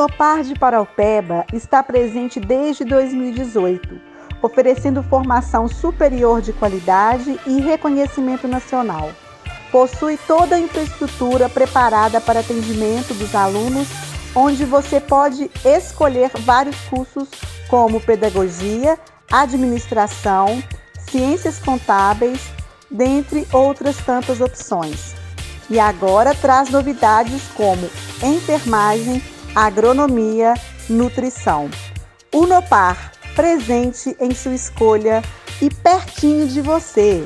Unopar de Paraupeba está presente desde 2018, oferecendo formação superior de qualidade e reconhecimento nacional. Possui toda a infraestrutura preparada para atendimento dos alunos, onde você pode escolher vários cursos como pedagogia, administração, ciências contábeis, dentre outras tantas opções. E agora traz novidades como enfermagem, agronomia, nutrição. Unopar, presente em sua escolha e pertinho de você.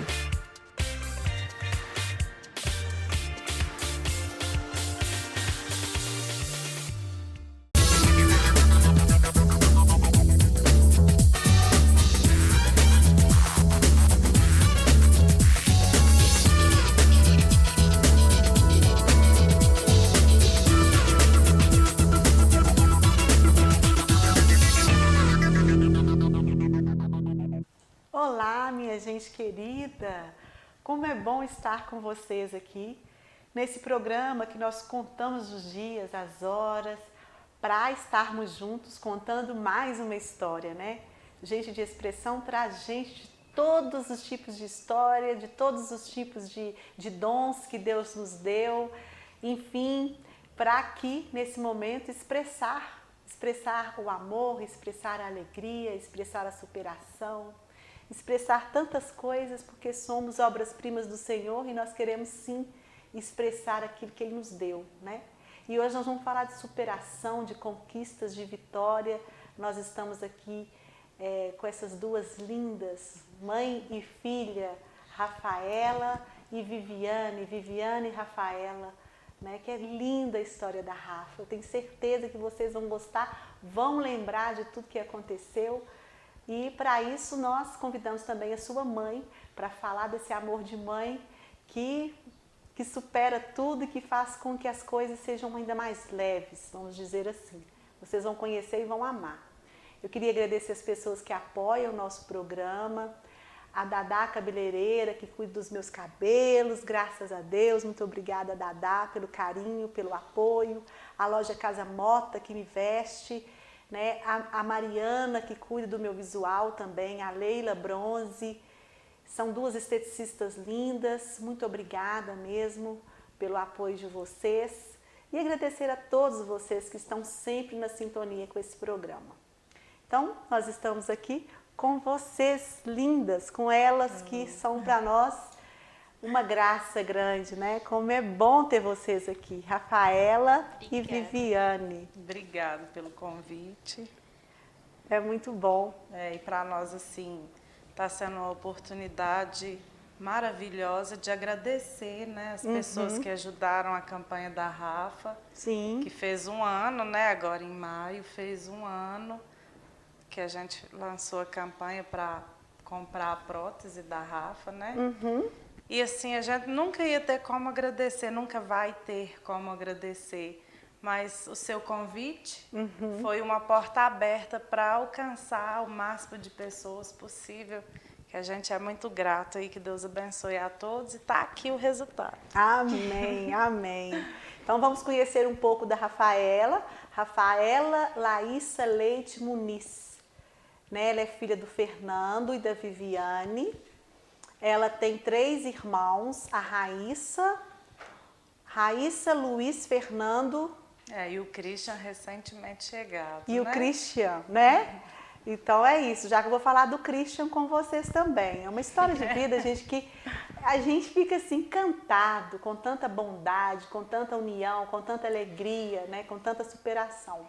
Olá, minha gente querida! Como é bom estar com vocês aqui nesse programa que nós contamos os dias, as horas, para estarmos juntos contando mais uma história, né? Gente de Expressão traz gente de todos os tipos de história, de todos os tipos de dons que Deus nos deu, enfim, para aqui nesse momento expressar o amor, expressar a alegria, expressar a superação, expressar tantas coisas, porque somos obras-primas do Senhor e nós queremos sim expressar aquilo que Ele nos deu, né? E hoje nós vamos falar de superação, de conquistas, de vitória. Nós estamos aqui com essas duas lindas, mãe e filha, Rafaela e Viviane, Viviane e Rafaela, né? Que é linda a história da Rafa. Eu tenho certeza que vocês vão gostar, vão lembrar de tudo que aconteceu. E para isso nós convidamos também a sua mãe para falar desse amor de mãe que supera tudo e que faz com que as coisas sejam ainda mais leves, vamos dizer assim. Vocês vão conhecer e vão amar. Eu queria agradecer as pessoas que apoiam o nosso programa, a Dadá Cabeleireira, que cuida dos meus cabelos, graças a Deus, muito obrigada Dadá pelo carinho, pelo apoio, a loja Casa Mota que me veste, né? A Mariana, que cuida do meu visual também, a Leila Bronze, são duas esteticistas lindas, muito obrigada mesmo pelo apoio de vocês e agradecer a todos vocês que estão sempre na sintonia com esse programa. Então, nós estamos aqui com vocês lindas, com elas que são para nós uma graça grande, né? Como é bom ter vocês aqui, Rafaela e Viviane. Obrigada pelo convite. É muito bom. E para nós, assim, está sendo uma oportunidade maravilhosa de agradecer, né, as pessoas que ajudaram a campanha da Rafa. Sim. Que fez 1 ano, né? Agora em maio fez 1 ano que a gente lançou a campanha para comprar a prótese da Rafa, né? E assim, a gente nunca ia ter como agradecer, nunca vai ter como agradecer. Mas o seu convite foi uma porta aberta para alcançar o máximo de pessoas possível, que a gente é muito grato e que Deus abençoe a todos. E está aqui o resultado. Amém, amém. Então vamos conhecer um pouco da Rafaela. Rafaela Laísa Leite Muniz. Né? Ela é filha do Fernando e da Viviane. Ela tem 3 irmãos, a Raíssa, Luiz, Fernando. E o Christian recentemente chegado. E o Christian, né? Então é isso, já que eu vou falar do Christian com vocês também. É uma história de vida, gente, que a gente fica assim encantado com tanta bondade, com tanta união, com tanta alegria, né? Com tanta superação.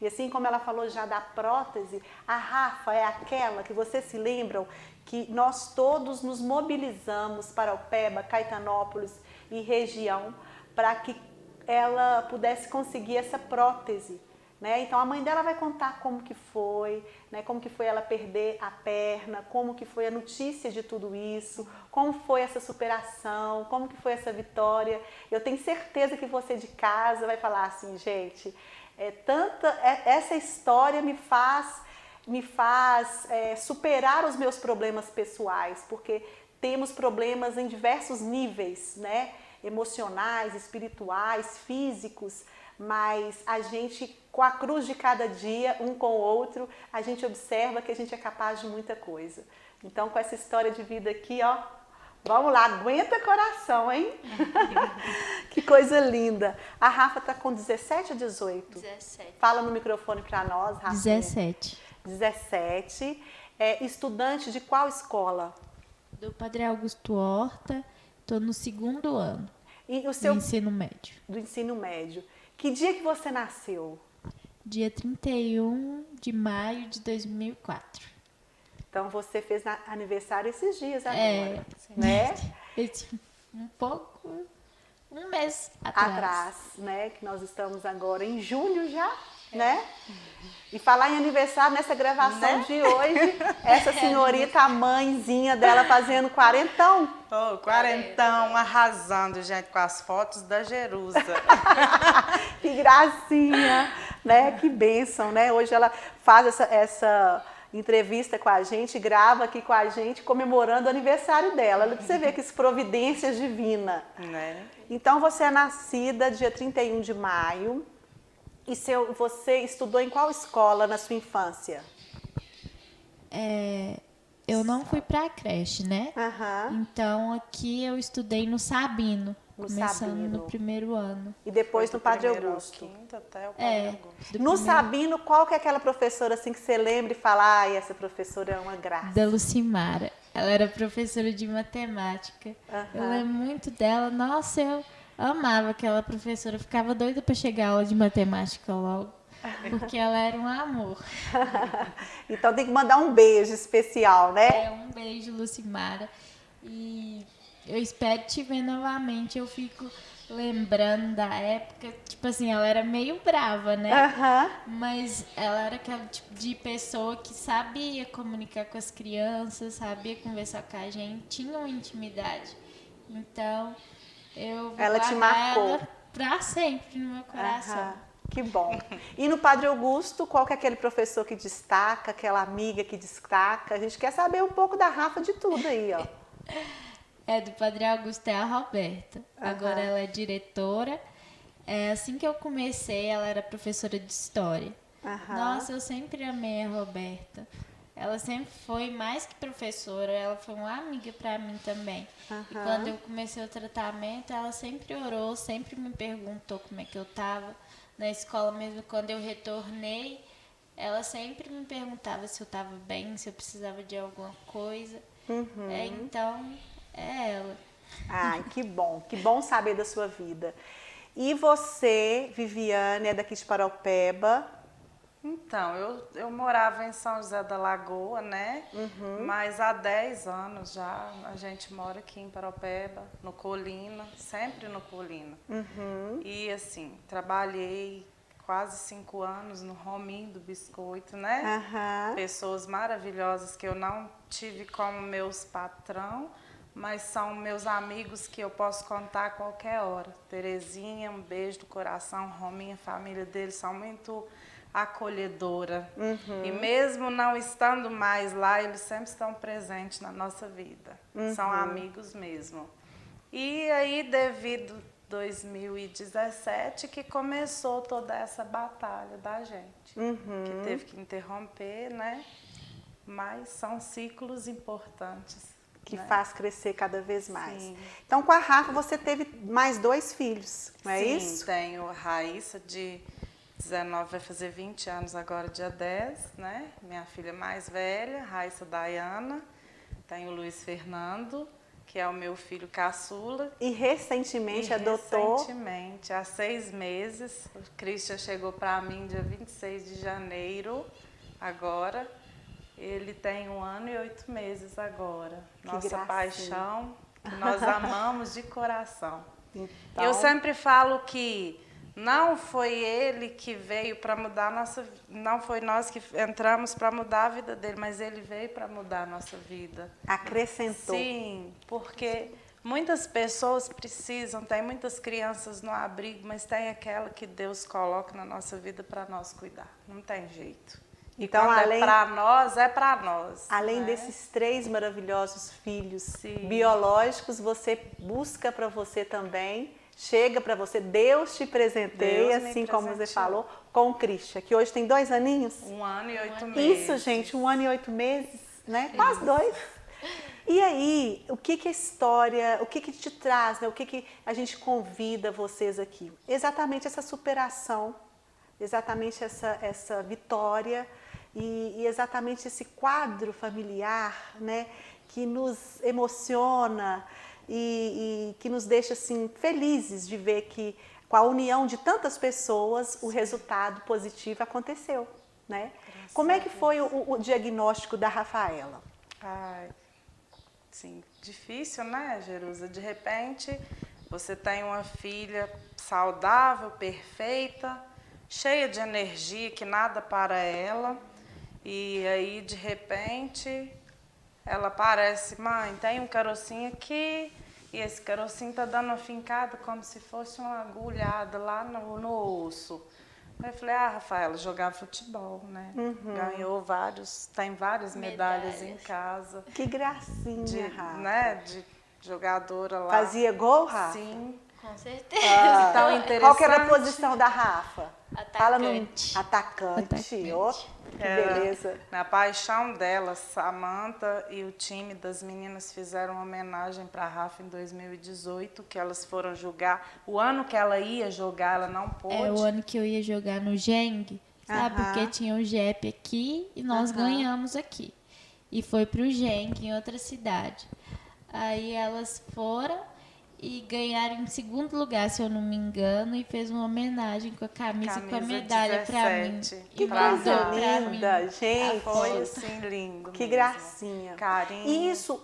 E assim como ela falou já da prótese, a Rafa é aquela que vocês se lembram que nós todos nos mobilizamos para Paraupeba, Caetanópolis e região para que ela pudesse conseguir essa prótese, né? Então a mãe dela vai contar como que foi, né? Como que foi ela perder a perna, como que foi a notícia de tudo isso, como foi essa superação, como que foi essa vitória. Eu tenho certeza que você de casa vai falar assim, gente, essa história me faz superar os meus problemas pessoais, porque temos problemas em diversos níveis, né? Emocionais, espirituais, físicos, mas a gente, com a cruz de cada dia, um com o outro, a gente observa que a gente é capaz de muita coisa. Então, com essa história de vida aqui, ó, vamos lá, aguenta coração, hein? Que coisa linda. A Rafa tá com 17 ou 18? 17. Fala no microfone para nós, Rafa. 17. 17. Estudante de qual escola? Do Padre Augusto Horta, estou no 2º ano E o do seu ensino médio. do ensino médio. Que dia que você nasceu? Dia 31 de maio de 2004. Então você fez aniversário esses dias agora, É, né? Um mês atrás. Né? Que nós estamos agora em junho já, né? E falar em aniversário nessa gravação de hoje, essa senhorita, a mãezinha dela fazendo quarentão. Oh, quarentão, arrasando, gente, com as fotos da Jerusa. Que gracinha, né? Que bênção, né? Hoje ela faz essa entrevista com a gente, grava aqui com a gente, comemorando o aniversário dela. Olha pra você ver que providências divinas. Né? Então, você é nascida dia 31 de maio. E você estudou em qual escola na sua infância? Eu não fui para a creche, né? Aham. Então aqui eu estudei no Sabino, No começando Sabino. no 1º ano. E depois Foi no do Padre primeiro ao Augusto. quinto até o Padre É, Augusto. do No primeiro- Sabino, qual que é aquela professora assim que você lembra e fala, ai, essa professora é uma graça? Da Lucimara. Ela era professora de matemática. Eu lembro muito dela. Nossa, eu amava aquela professora. Eu ficava doida para chegar à aula de matemática logo. Porque ela era um amor. Então tem que mandar um beijo especial, né? Um beijo, Lucimara. E eu espero te ver novamente. Eu fico lembrando da época. Tipo assim, ela era meio brava, né? Aham. Mas ela era aquele tipo de pessoa que sabia comunicar com as crianças, sabia conversar com a gente, tinha uma intimidade. Então, eu vou Ela te guardar marcou. ela pra sempre no meu coração. Aham. Que bom. E no Padre Augusto, qual que é aquele professor que destaca, aquela amiga que destaca? A gente quer saber um pouco da Rafa de tudo aí, ó. Do Padre Augusto é a Roberta. Agora ela é diretora. Assim que eu comecei, ela era professora de história. Aham. Nossa, eu sempre amei a Roberta. Ela sempre foi mais que professora, ela foi uma amiga para mim também. E quando eu comecei o tratamento, ela sempre orou, sempre me perguntou como é que eu estava. Na escola mesmo, quando eu retornei, ela sempre me perguntava se eu estava bem, se eu precisava de alguma coisa. Então, é ela. Ai, que bom saber da sua vida. E você, Viviane, é daqui de Paraupeba? Então, eu morava em São José da Lagoa, né? Mas há 10 anos já a gente mora aqui em Paraupeba, no Colina, sempre no Colina. E assim, trabalhei quase 5 anos no Rominho do Biscoito, né? Aham. Pessoas maravilhosas que eu não tive como meus patrão, mas são meus amigos que eu posso contar a qualquer hora. Terezinha, um beijo do coração. Rominha, a família deles são muito acolhedora. E mesmo não estando mais lá, eles sempre estão presentes na nossa vida. São amigos mesmo. E aí, devido 2017, que começou toda essa batalha da gente. Que teve que interromper, né? Mas são ciclos importantes. Que né? faz crescer cada vez mais. Sim. Então, com a Rafa, você teve mais 2 filhos, não é Sim, isso? tenho a Raíssa, de 19, vai fazer 20 anos agora, dia 10, né? Minha filha mais velha, Raíssa Dayana. Tenho o Luiz Fernando, que é o meu filho caçula. E recentemente E adotou. recentemente, há 6 meses, o Christian chegou para mim dia 26 de janeiro, agora. Ele tem 1 ano e 8 meses agora. Nossa gracinha. paixão, que nós amamos de coração. Então, Eu sempre falo que não foi ele que veio para mudar a nossa vida, não foi nós que entramos para mudar a vida dele, mas ele veio para mudar a nossa vida. acrescentou. Sim, porque muitas pessoas precisam, tem muitas crianças no abrigo, mas tem aquela que Deus coloca na nossa vida para nós cuidar. Não tem jeito. E Então, quando além- é para nós, é para nós. Além né? desses 3 maravilhosos filhos Sim. biológicos, você busca para você também chega para você, Deus te presenteia, Deus me assim como você presenteou. falou, com o Christian, que hoje tem 2 aninhos. 1 ano e 8 meses. Isso, gente, 1 ano e 8 meses, né? Quase 2. E aí, o que a história, o que te traz, né? O que a gente convida vocês aqui? Exatamente essa superação, exatamente essa vitória e exatamente esse quadro familiar, né? Que nos emociona e que nos deixa assim felizes de ver que com a união de tantas pessoas o resultado positivo aconteceu, né? Como é que foi o diagnóstico da Rafaela? Ai, sim, difícil, né, Jerusa? De repente, você tem uma filha saudável, perfeita, cheia de energia, que nada para ela, e aí, de repente, ela aparece, mãe, tem um carocinho aqui, e esse carocinho tá dando uma fincada como se fosse uma agulhada lá no osso. Aí eu falei, Rafaela, jogava futebol, né? Ganhou tem várias medalhas em casa. Que gracinha, Rafa. Né, de jogadora lá. Fazia gol, Rafa? Sim. Com certeza. Tão interessante. Qual que era a posição da Rafa? Fala no Atacante. atacante. Ó, que beleza. Na paixão dela, Samantha e o time das meninas fizeram uma homenagem para a Rafa em 2018, que elas foram jogar. O ano que ela ia jogar, ela não pôde. É o ano que eu ia jogar no Geng, sabe? Aham. Porque tinha o JEP aqui e nós ganhamos aqui. E foi pro Geng, em outra cidade. Aí elas foram e ganharam em segundo lugar, se eu não me engano, e fez uma homenagem com a camisa e com a medalha pra mim. 17, Que E pra coisa mandou pra mim linda, a gente. Foi foto. assim, lindo. Que mesmo. gracinha. Carinho. Isso,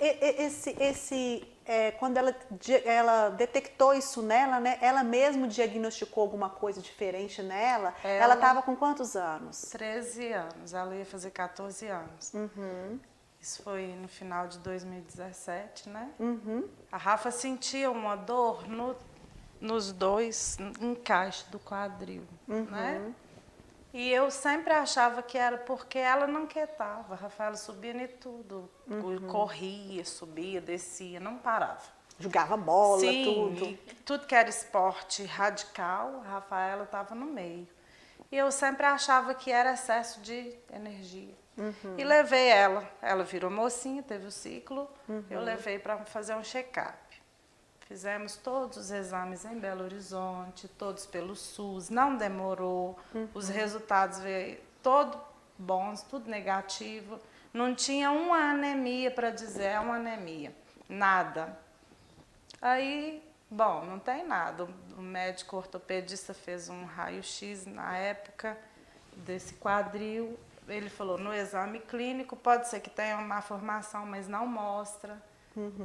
quando ela detectou isso nela, né? Ela mesmo diagnosticou alguma coisa diferente nela. Ela estava com quantos anos? 13 anos, ela ia fazer 14 anos. Isso foi no final de 2017, né? A Rafa sentia uma dor nos dois encaixes do quadril, né? E eu sempre achava que era porque ela não quietava. A Rafaela subia em tudo, corria, subia, descia, não parava. Jogava bola, Sim, tudo. e tudo que era esporte radical, a Rafaela estava no meio. E eu sempre achava que era excesso de energia. E levei ela virou mocinha, teve o ciclo, eu levei para fazer um check-up. Fizemos todos os exames em Belo Horizonte, todos pelo SUS, não demorou, os resultados veio todos bons, tudo negativo. Não tinha uma anemia para dizer, é uma anemia, nada. Aí, bom, não tem nada. O médico ortopedista fez um raio-x na época desse quadril. Ele falou, no exame clínico pode ser que tenha uma malformação, mas não mostra.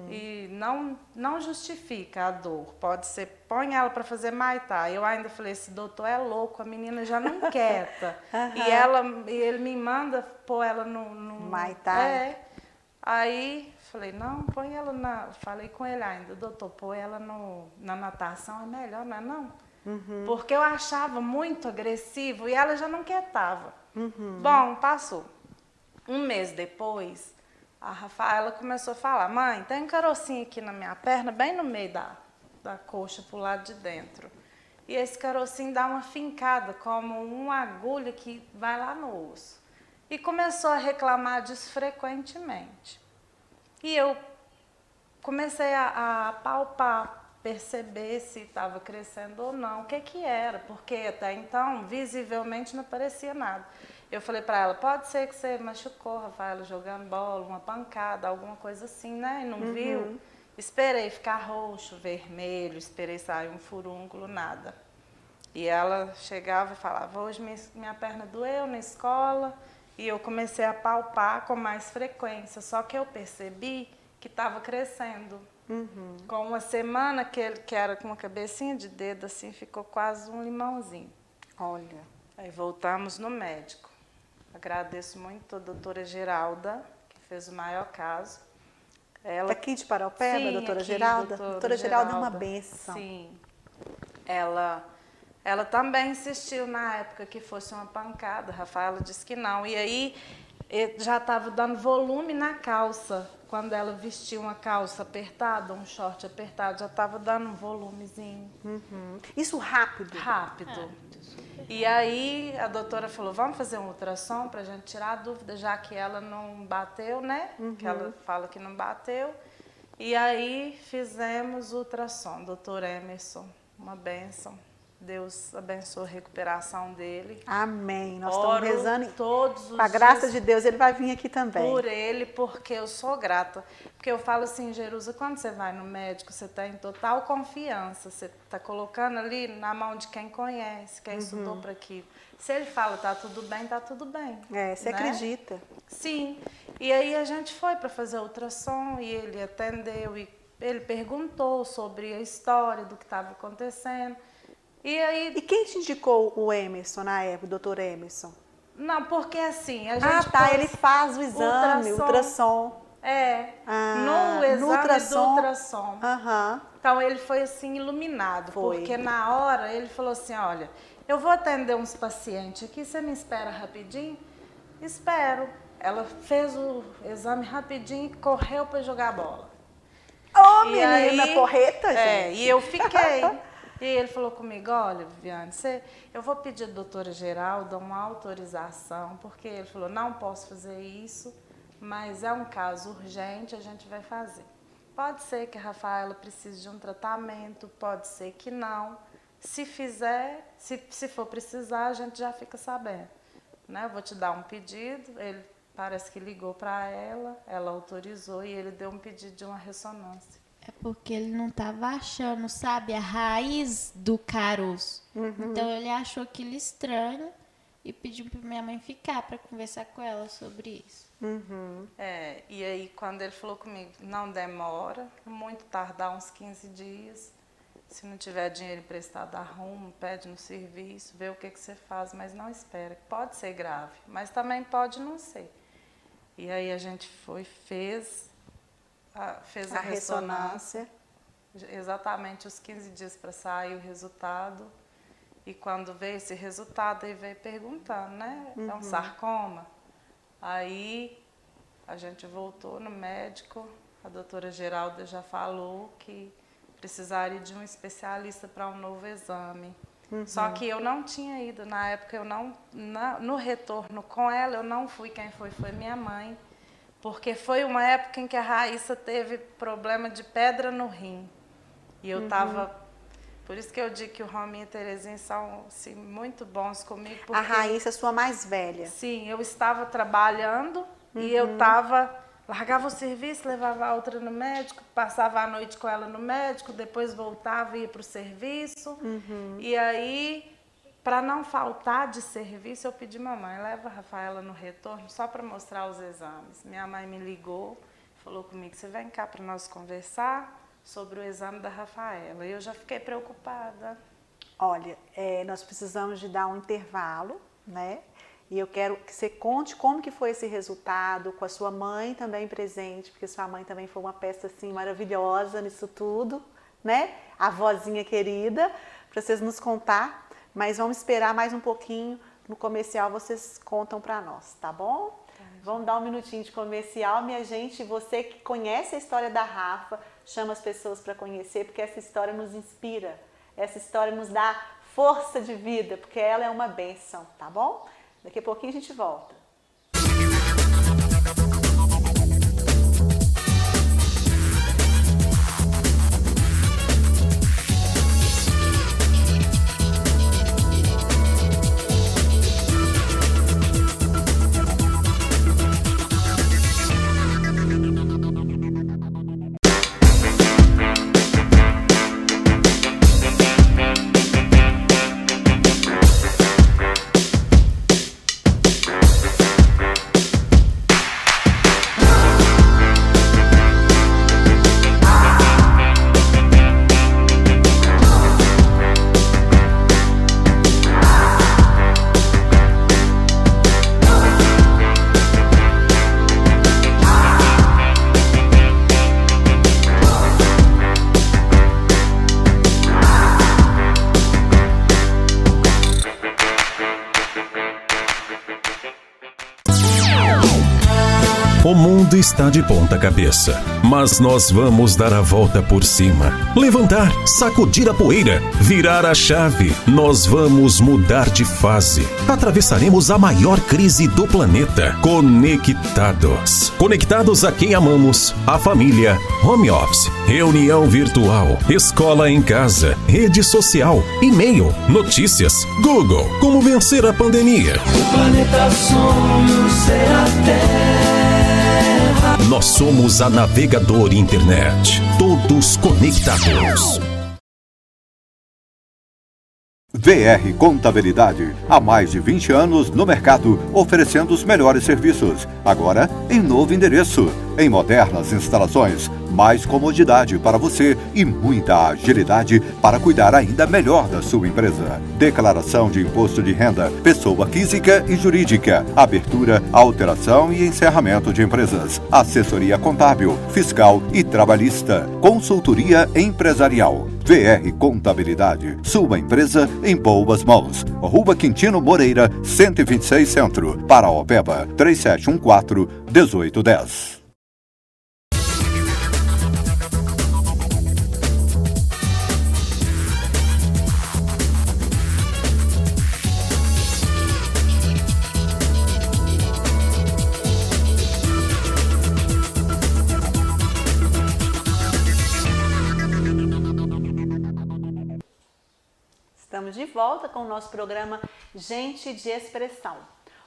E não justifica a dor. Pode ser, põe ela para fazer Muay Thai. Eu ainda falei, esse doutor é louco, a menina já não quieta. E ele me manda pôr ela no Muay Thai. Aí falei, não, põe ela falei com ele ainda, doutor, põe ela na natação é melhor, não é não? Porque eu achava muito agressivo e ela já não quietava. Bom, passou. Um mês depois, a Rafaela começou a falar, mãe, tem um carocinho aqui na minha perna, bem no meio da coxa, pro lado de dentro. E esse carocinho dá uma fincada, como uma agulha que vai lá no osso. E começou a reclamar disso frequentemente. E eu comecei a palpar, perceber se estava crescendo ou não, o que era, porque até então, visivelmente, não parecia nada. Eu falei para ela, pode ser que você machucou, Rafaela, jogando bola, uma pancada, alguma coisa assim, né? E não viu? Esperei ficar roxo, vermelho, esperei sair um furúnculo, nada. E ela chegava e falava, hoje minha perna doeu na escola, e eu comecei a palpar com mais frequência, só que eu percebi que estava crescendo. Com uma semana que era com uma cabecinha de dedo, assim, ficou quase um limãozinho. Olha. Aí voltamos no médico. Agradeço muito a doutora Geralda, que fez o maior caso. Ela, Aqui de Paraupeba, sim, doutora aqui, Geralda? Doutora Geralda é uma bênção. Sim. Ela também insistiu na época que fosse uma pancada. A Rafaela disse que não. E aí já estava dando volume na calça. Quando ela vestia uma calça apertada, um short apertado, já estava dando um volumezinho. Isso rápido? Rápido. E aí a doutora falou, vamos fazer um ultrassom para a gente tirar a dúvida, já que ela não bateu, né? Que ela fala que não bateu. E aí fizemos o ultrassom, doutor Emerson, uma bênção. Deus abençoe a recuperação dele. Amém. Nós Oro estamos rezando todos os com a graça dias de Deus, ele vai vir aqui também. por ele, porque eu sou grata. Porque eu falo assim, Jerusa, quando você vai no médico, você está em total confiança, você está colocando ali na mão de quem conhece, quem estudou para aquilo. Se ele fala, tá tudo bem, tá tudo bem. Você né? acredita? Sim. E aí a gente foi para fazer o ultrassom e ele atendeu e ele perguntou sobre a história do que estava acontecendo. E aí... E quem te indicou o Emerson na época, o doutor Emerson? Não, porque assim, a gente Ele faz o exame, ultrassom. No exame do ultrassom. Aham. Então ele foi assim iluminado, porque na hora ele falou assim, olha, eu vou atender uns pacientes aqui, você me espera rapidinho? Espero. Ela fez o exame rapidinho e correu para jogar bola. Ô, menina, porreta, gente. E eu fiquei. E ele falou comigo, olha, Viviane, eu vou pedir à doutora Geralda uma autorização, porque ele falou, não posso fazer isso, mas é um caso urgente, a gente vai fazer. Pode ser que a Rafaela precise de um tratamento, pode ser que não. Se fizer, se for precisar, a gente já fica sabendo. Né? Eu vou te dar um pedido, ele parece que ligou para ela autorizou e ele deu um pedido de uma ressonância. É porque ele não estava achando, sabe, a raiz do caroço. Então ele achou aquilo estranho e pediu para minha mãe ficar para conversar com ela sobre isso. E aí quando ele falou comigo, não demora, muito tardar uns 15 dias. Se não tiver dinheiro emprestado, arruma, pede no serviço, vê o que você faz, mas não espera. Pode ser grave, mas também pode não ser. E aí a gente fez a ressonância, exatamente os 15 dias para sair o resultado. E quando veio esse resultado, ele veio perguntando, né? É um sarcoma? Aí a gente voltou no médico, a doutora Geralda já falou que precisaria de um especialista para um novo exame. Só que eu não tinha ido, na época no retorno com ela, eu não fui, quem foi minha mãe. Porque foi uma época em que a Raíssa teve problema de pedra no rim. E eu estava... Por isso que eu digo que o Rominho e a Terezinha são assim, muito bons comigo. Porque, a Raíssa é sua mais velha. Sim, eu estava trabalhando e eu largava o serviço, levava a outra no médico, passava a noite com ela no médico, depois voltava e ia para o serviço. E aí... Para não faltar de serviço, eu pedi mamãe, leva a Rafaela no retorno só para mostrar os exames. Minha mãe me ligou, falou comigo, você vem cá para nós conversar sobre o exame da Rafaela. E eu já fiquei preocupada. Olha, nós precisamos de dar um intervalo, né? E eu quero que você conte como que foi esse resultado, com a sua mãe também presente, porque sua mãe também foi uma peça assim maravilhosa nisso tudo, né? A vozinha querida, para vocês nos contar. Mas vamos esperar mais um pouquinho, no comercial vocês contam para nós, tá bom? Vamos dar um minutinho de comercial, minha gente. Você que conhece a história da Rafa, chama as pessoas para conhecer, porque essa história nos inspira, essa história nos dá força de vida, porque ela é uma bênção, tá bom? Daqui a pouquinho a gente volta. mundo está de ponta cabeça, mas nós vamos dar a volta por cima. Levantar, sacudir a poeira, virar a chave. Nós vamos mudar de fase. Atravessaremos a maior crise do planeta. Conectados. Conectados a quem amamos, a família, home office, reunião virtual, escola em casa, rede social, e-mail, notícias, Google, como vencer a pandemia. O planeta sonhos é a Terra. Nós somos a Navegador Internet. Todos conectados. VR Contabilidade, há mais de 20 anos no mercado, oferecendo os melhores serviços. Agora, em novo endereço, em modernas instalações, mais comodidade para você e muita agilidade para cuidar ainda melhor da sua empresa. Declaração de imposto de renda, pessoa física e jurídica, abertura, alteração e encerramento de empresas, assessoria contábil, fiscal e trabalhista, consultoria empresarial. VR Contabilidade, sua empresa em boas mãos. Rua Quintino Moreira, 126 Centro, Paraopeba, 3714-1810. Estamos de volta com o nosso programa Gente de Expressão.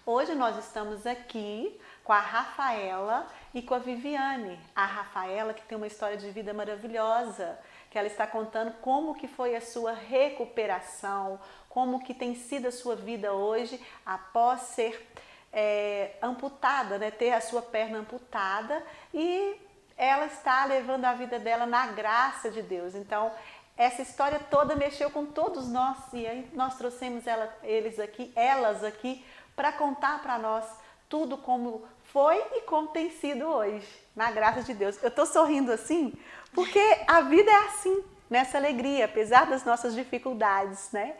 Hoje nós estamos aqui com a Rafaela e com a Viviane. A Rafaela, que tem uma história de vida maravilhosa, que ela está contando como que foi a sua recuperação, como que tem sido a sua vida hoje após ser amputada, né? Ter a sua perna amputada, e ela está levando a vida dela na graça de Deus. Então, essa história toda mexeu com todos nós, e aí nós trouxemos elas aqui para contar para nós tudo como foi e como tem sido hoje, na graça de Deus. Eu estou sorrindo assim porque a vida é assim, nessa alegria, apesar das nossas dificuldades, né?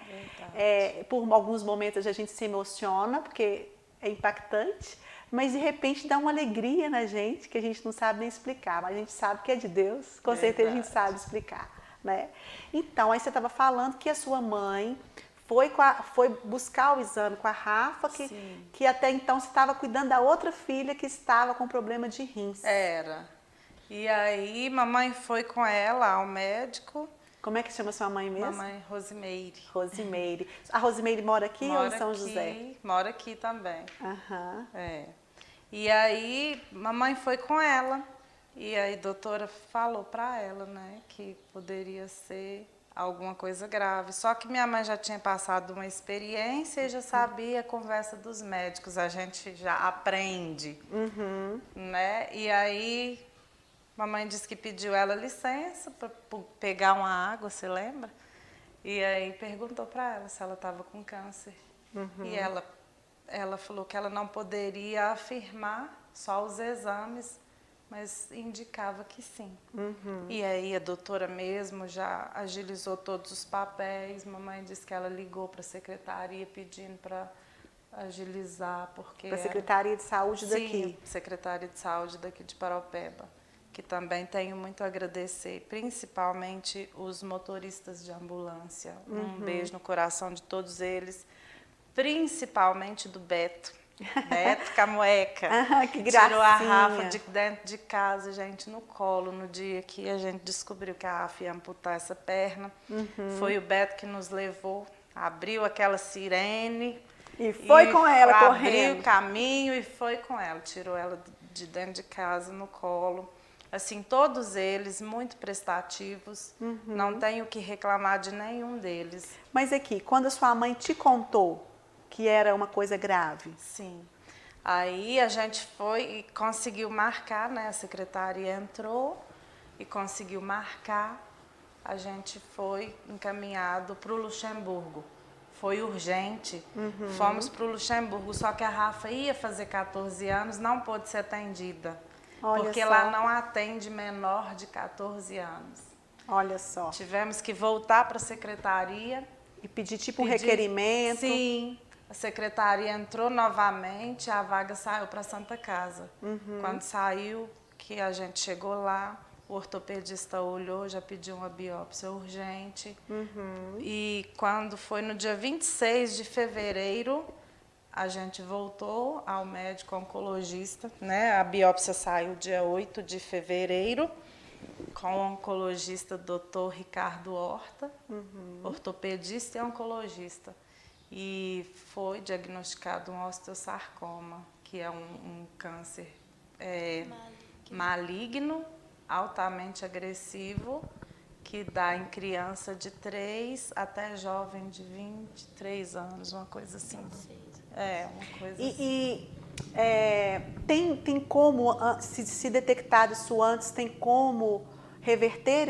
Por alguns momentos a gente se emociona porque é impactante, mas de repente dá uma alegria na gente que a gente não sabe nem explicar, mas a gente sabe que é de Deus, com certeza a gente sabe explicar. Né? Então, aí você estava falando que a sua mãe foi buscar o exame com a Rafa, que até então você estava cuidando da outra filha que estava com problema de rins. Era. E aí, mamãe foi com ela ao médico. Como é que chama sua mãe mesmo? Mamãe Rosimeire. Rosimeire. A Rosimeire mora aqui ou em São José? Mora aqui também. Aham. E aí, mamãe foi com ela. E aí a doutora falou para ela, né, que poderia ser alguma coisa grave. Só que minha mãe já tinha passado uma experiência e já sabia a conversa dos médicos, a gente já aprende, né? E aí, mamãe disse que pediu ela licença para pegar uma água, você lembra? E aí perguntou para ela se ela estava com câncer. E ela falou que ela não poderia afirmar, só os exames, mas indicava que sim. E aí a doutora mesmo já agilizou todos os papéis. Mamãe disse que ela ligou para a secretaria pedindo para agilizar, porque... Para a Secretaria de Saúde daqui? Sim, Secretaria de Saúde daqui de Paraopeba, que também tenho muito a agradecer, principalmente os motoristas de ambulância. Um beijo no coração de todos eles, principalmente do Beto. Beto Camoeca, que gracinha. Tirou a Rafa de dentro de casa, gente, no colo, no dia que a gente descobriu que a Rafa ia amputar essa perna. Foi o Beto que nos levou, abriu aquela sirene. E foi com ela correndo. Abriu o caminho e foi com ela, tirou ela de dentro de casa, no colo. Assim, todos eles muito prestativos, não tenho o que reclamar de nenhum deles. Mas aqui, quando a sua mãe te contou que era uma coisa grave? Sim. Aí a gente foi e conseguiu marcar, né? A secretária entrou e conseguiu marcar. A gente foi encaminhado para o Luxemburgo. Foi urgente. Fomos para o Luxemburgo, só que a Rafa ia fazer 14 anos, não pôde ser atendida. Olha porque só. lá não atende menor de 14 anos. Olha só. Tivemos que voltar para a secretaria. E pedir tipo um requerimento? Sim. a secretaria entrou novamente, a vaga saiu para a Santa Casa. Quando saiu, que a gente chegou lá, o ortopedista olhou, já pediu uma biópsia urgente. E quando foi no dia 26 de fevereiro, a gente voltou ao médico oncologista, né? A biópsia saiu dia 8 de fevereiro, com o oncologista Dr. Ricardo Horta, ortopedista e oncologista. E foi diagnosticado um osteosarcoma, que é um câncer maligno, altamente agressivo, que dá em criança de 3 até jovem de 23 anos, uma coisa assim. Uma coisa assim. Tem como, se detectado isso antes, tem como reverter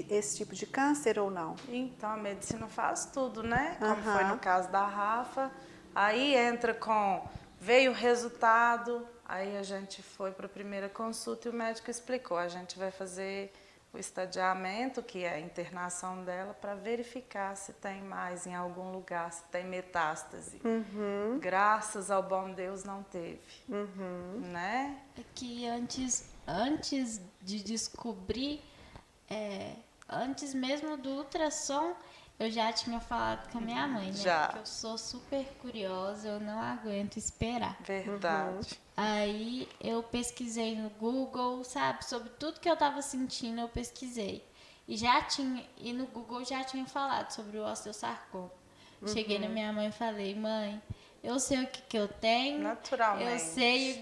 esse tipo de câncer ou não? Então, a medicina faz tudo, né? Como foi no caso da Rafa. Aí veio o resultado, aí a gente foi para a primeira consulta e o médico explicou, a gente vai fazer o estadiamento, que é a internação dela, para verificar se tem mais em algum lugar, se tem metástase. Graças ao bom Deus não teve, né? É que antes de descobrir, antes mesmo do ultrassom, eu já tinha falado com a minha mãe, né? Já. Porque eu sou super curiosa, eu não aguento esperar. Verdade. Aí eu pesquisei no Google, sabe? Sobre tudo que eu tava sentindo, eu pesquisei. E no Google já tinha falado sobre o osteosarcoma. Cheguei na minha mãe e falei, mãe, eu sei o que eu tenho. Naturalmente. Eu sei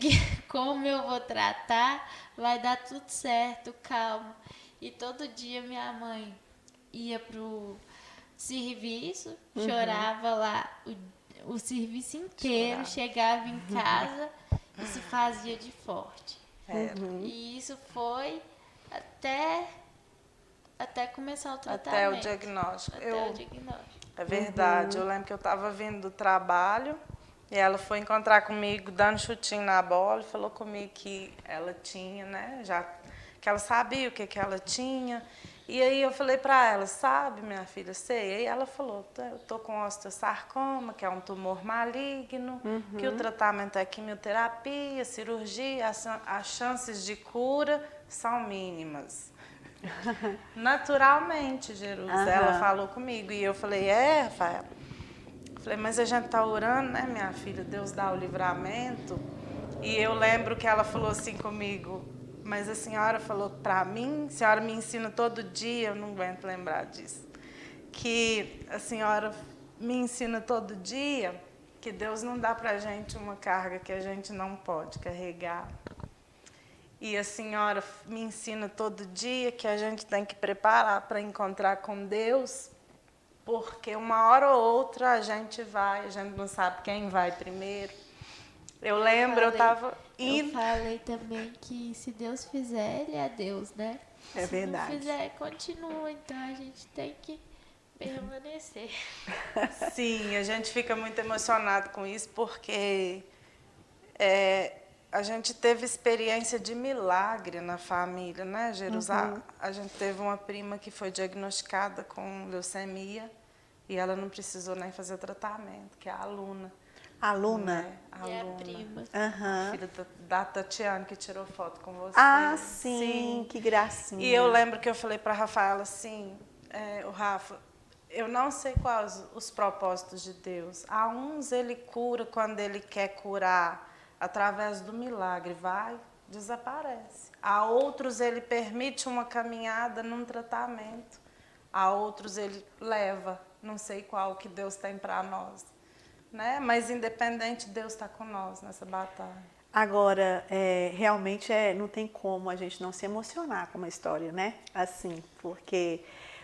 como eu vou tratar, vai dar tudo certo, calma. E todo dia minha mãe ia pro serviço, chorava lá o serviço inteiro, chegava em casa e se fazia de forte. E isso foi até começar o tratamento. Até o diagnóstico. O diagnóstico. É verdade. Eu lembro que eu estava vindo do trabalho e ela foi encontrar comigo, dando chutinho na bola, e falou comigo que ela tinha, né? Que ela sabia o que ela tinha. E aí eu falei para ela, sabe, minha filha, sei. E aí ela falou, eu tô com osteosarcoma, que é um tumor maligno, que o tratamento é quimioterapia, cirurgia, as chances de cura são mínimas. Naturalmente, Jerusa, ela falou comigo. E eu falei, Rafael? Falei, mas a gente tá orando, né, minha filha? Deus dá o livramento. E eu lembro que ela falou assim comigo, mas a senhora falou para mim, a senhora me ensina todo dia, eu não aguento lembrar disso, que a senhora me ensina todo dia que Deus não dá para a gente uma carga que a gente não pode carregar. E a senhora me ensina todo dia que a gente tem que preparar para encontrar com Deus, porque uma hora ou outra a gente não sabe quem vai primeiro. Eu lembro, eu estava indo. Eu falei também que se Deus fizer, Ele é Deus, né? É verdade. Se não fizer, continua. Então a gente tem que permanecer. Sim, a gente fica muito emocionado com isso, porque a gente teve experiência de milagre na família, né, Jerusalém? A gente teve uma prima que foi diagnosticada com leucemia e ela não precisou nem fazer tratamento, que é a Aluna. Aluna? Né? E a prima. A filha da Tatiana, que tirou foto com você. Ah, sim, que gracinha. E eu lembro que eu falei para a Rafaela assim, o Rafa, eu não sei quais os propósitos de Deus. A uns Ele cura quando Ele quer curar através do milagre, desaparece. A outros Ele permite uma caminhada num tratamento. A outros Ele leva, não sei qual que Deus tem para nós. Né? Mas independente, Deus está com nós nessa batalha. Agora, realmente não tem como a gente não se emocionar com uma história, né? Assim, porque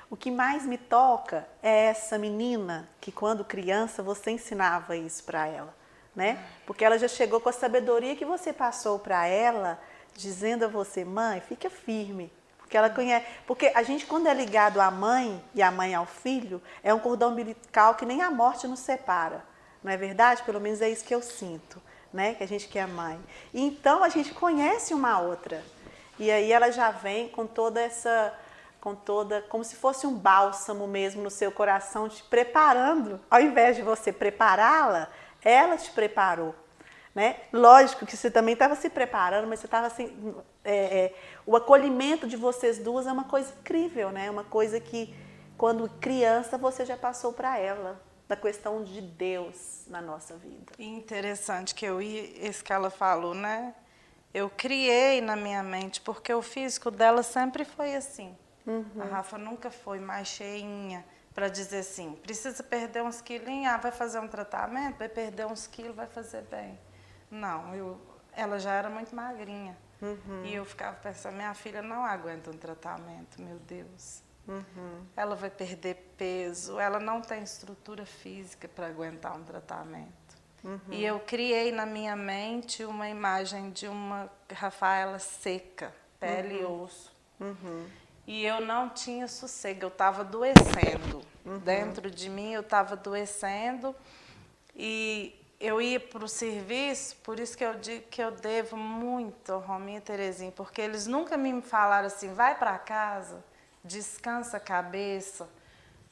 o que mais me toca é essa menina que quando criança você ensinava isso para ela, né? Porque ela já chegou com a sabedoria que você passou para ela, dizendo a você, mãe, fica firme. Porque ela conhece, porque a gente quando é ligado à mãe e a mãe ao filho, é um cordão umbilical que nem a morte nos separa. Não é verdade? Pelo menos é isso que eu sinto, né? Que a gente que é mãe. E então a gente conhece uma outra. E aí ela já vem com como se fosse um bálsamo mesmo no seu coração, te preparando. Ao invés de você prepará-la, Ela te preparou, né? Lógico que você também estava se preparando, mas você estava assim, o acolhimento de vocês duas é uma coisa incrível, né? Uma coisa que, quando criança, você já passou para ela, da questão de Deus na nossa vida. E interessante que isso que ela falou, né? Eu criei na minha mente, porque o físico dela sempre foi assim. A Rafa nunca foi mais cheinha para dizer assim, precisa perder uns quilinhos, vai fazer um tratamento, vai perder uns quilos, vai fazer bem. Não, ela já era muito magrinha. E eu ficava pensando, minha filha não aguenta um tratamento, meu Deus. Ela vai perder peso, ela não tem estrutura física para aguentar um tratamento. E eu criei na minha mente uma imagem de uma Rafaela seca, pele e osso. E eu não tinha sossego, eu estava adoecendo. Dentro de mim eu estava adoecendo e eu ia para o serviço, por isso que eu digo que eu devo muito a Rominha e Terezinha, porque eles nunca me falaram assim, vai para casa, descansa a cabeça,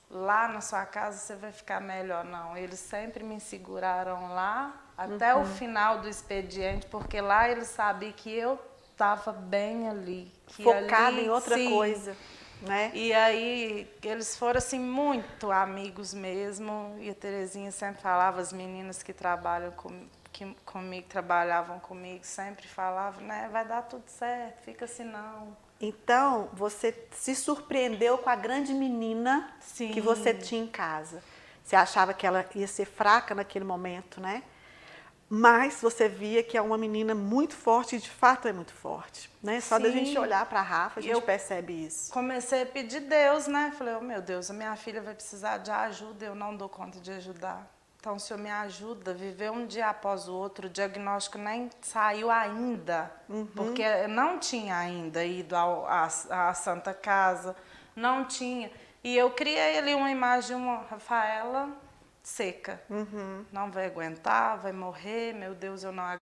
lá na sua casa você vai ficar melhor. Não, eles sempre me seguraram lá até o final do expediente, porque lá eles sabiam que eu estava bem ali. Focada ali, em outra sim. coisa, né? E aí eles foram assim muito amigos mesmo, e a Terezinha sempre falava, as meninas que trabalham comigo, trabalhavam comigo, sempre falavam, né, vai dar tudo certo, fica assim não. Então, você se surpreendeu com a grande menina Sim. que você tinha em casa. Você achava que ela ia ser fraca naquele momento, né? Mas você via que é uma menina muito forte, e de fato é muito forte, né? Só da Sim. gente olhar para a Rafa, a gente percebe isso. Comecei a pedir Deus, né? Falei, oh, meu Deus, a minha filha vai precisar de ajuda, eu não dou conta de ajudar. Então, o Senhor me ajuda a viver um dia após o outro. O diagnóstico nem saiu ainda, porque eu não tinha ainda ido à Santa Casa, não tinha. E eu criei ali uma imagem de uma Rafaela seca. Não vai aguentar, vai morrer, meu Deus, eu não aguento.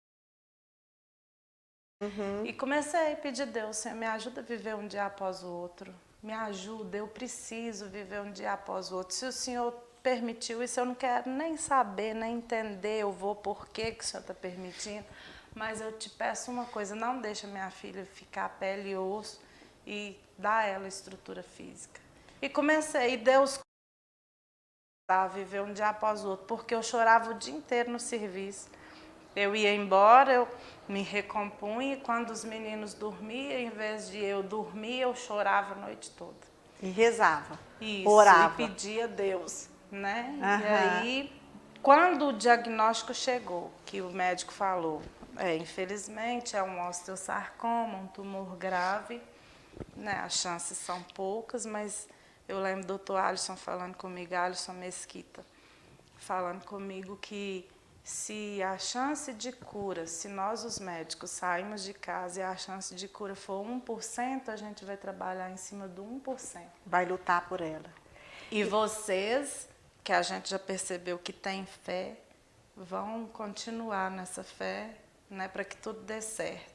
E comecei a pedir a Deus, Senhor, me ajuda a viver um dia após o outro. Me ajuda, eu preciso viver um dia após o outro. Se o Senhor permitiu isso, eu não quero nem saber, nem entender, eu vou por que o Senhor está permitindo. Mas eu te peço uma coisa, não deixa minha filha ficar pele e osso e dá a ela estrutura física. E comecei, e Deus a viver um dia após o outro, porque eu chorava o dia inteiro no serviço. Eu ia embora, eu me recompunha, e quando os meninos dormiam, em vez de eu dormir, eu chorava a noite toda. E rezava, Isso, orava. e pedia a Deus, né? E aí, quando o diagnóstico chegou, que o médico falou, infelizmente é um osteosarcoma, um tumor grave, né? As chances são poucas, mas eu lembro do doutor Alisson falando comigo, Alisson Mesquita, falando comigo que se a chance de cura, se nós os médicos saímos de casa e a chance de cura for 1%, a gente vai trabalhar em cima do 1%. Vai lutar por ela. E vocês, que a gente já percebeu que tem fé, vão continuar nessa fé, né, para que tudo dê certo.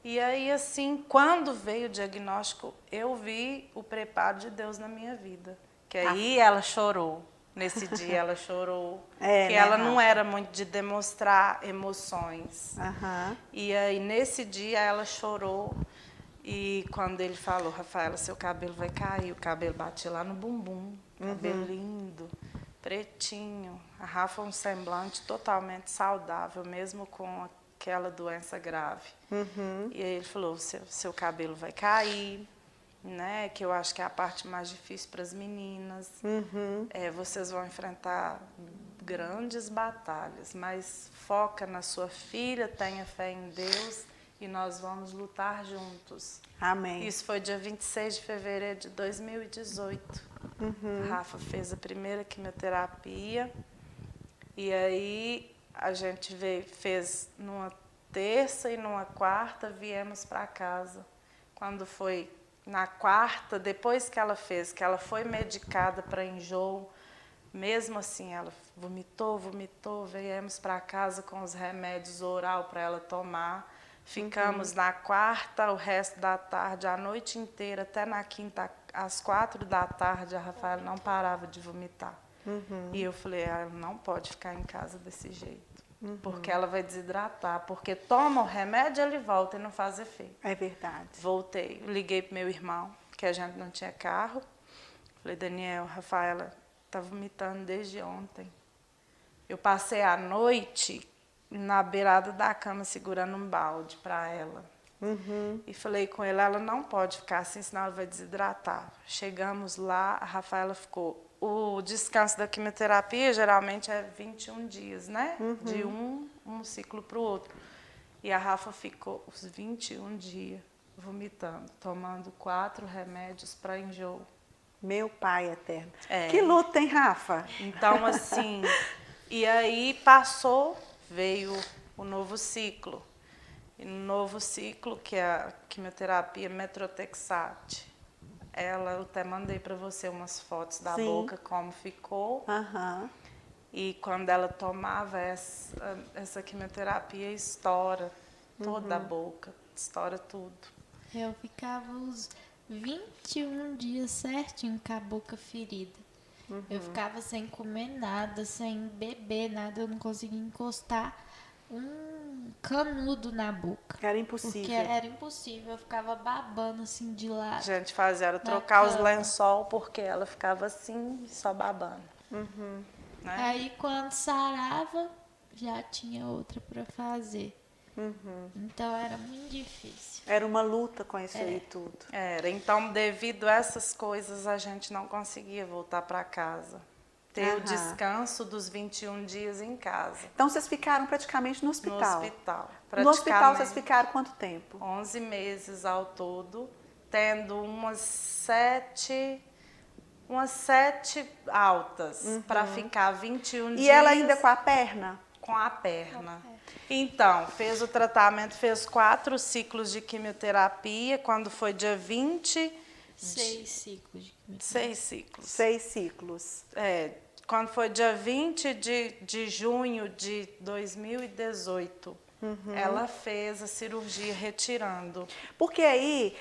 E aí, assim, quando veio o diagnóstico, eu vi o preparo de Deus na minha vida. Que aí ela chorou. Nesse dia ela chorou, que né, ela não Rafa? era muito de demonstrar emoções. Aham. E aí, nesse dia, ela chorou. E quando ele falou, Rafaela, seu cabelo vai cair, o cabelo batia lá no bumbum, cabelo lindo, pretinho. A Rafa um semblante totalmente saudável, mesmo com aquela doença grave. E aí ele falou, seu cabelo vai cair, né? Que eu acho que é a parte mais difícil para as meninas. Vocês vão enfrentar grandes batalhas, mas foca na sua filha, tenha fé em Deus e nós vamos lutar juntos. Amém. Isso foi dia 26 de fevereiro de 2018. Rafa fez a primeira quimioterapia e aí a gente fez numa terça e numa quarta, viemos para casa. Quando foi na quarta, depois que ela fez, que ela foi medicada para enjoo, mesmo assim ela vomitou, viemos para casa com os remédios oral para ela tomar. Ficamos na quarta, o resto da tarde, a noite inteira, até na quinta, às 4 da tarde, a Rafaela não parava de vomitar. E eu falei, ela não pode ficar em casa desse jeito. Porque ela vai desidratar. Porque toma o remédio, ele volta e não faz efeito. É verdade. Voltei, liguei pro meu irmão, que a gente não tinha carro. Falei, Daniel, Rafaela tá vomitando desde ontem. Eu passei a noite na beirada da cama segurando um balde para ela. E falei com ele, ela não pode ficar assim, senão ela vai desidratar. Chegamos lá, a Rafaela ficou... O descanso da quimioterapia geralmente é 21 dias, né? De um ciclo para o outro. E a Rafa ficou os 21 dias vomitando, tomando 4 remédios para enjoo. Meu pai eterno. É. Que luta, hein, Rafa? Então, assim, e aí passou, veio o novo ciclo. E no novo ciclo, que é a quimioterapia Metrotexate, eu até mandei para você umas fotos da boca, como ficou. E quando ela tomava essa quimioterapia, estoura toda a boca, estoura tudo. Eu ficava uns 21 dias certinho com a boca ferida. Eu ficava sem comer nada, sem beber nada, eu não conseguia encostar um canudo na boca. Era impossível. Porque era impossível, eu ficava babando assim de lado. A gente fazia era trocar os lençol, porque ela ficava assim, só babando. Né? Aí quando sarava, já tinha outra para fazer. Então era muito difícil. Era uma luta com isso aí tudo. Era, então devido a essas coisas a gente não conseguia voltar para casa. Ter o descanso dos 21 dias em casa. Então vocês ficaram praticamente no hospital? No hospital. No hospital vocês ficaram quanto tempo? 11 meses ao todo, tendo umas 7 altas para ficar 21 dias. E ela ainda com a perna? Com a perna. Então, fez o tratamento, fez 4 ciclos de quimioterapia, quando foi dia 20... 6 ciclos de quimioterapia. 6 ciclos. 6 ciclos. Quando foi dia 20 de junho de 2018, ela fez a cirurgia retirando. Porque aí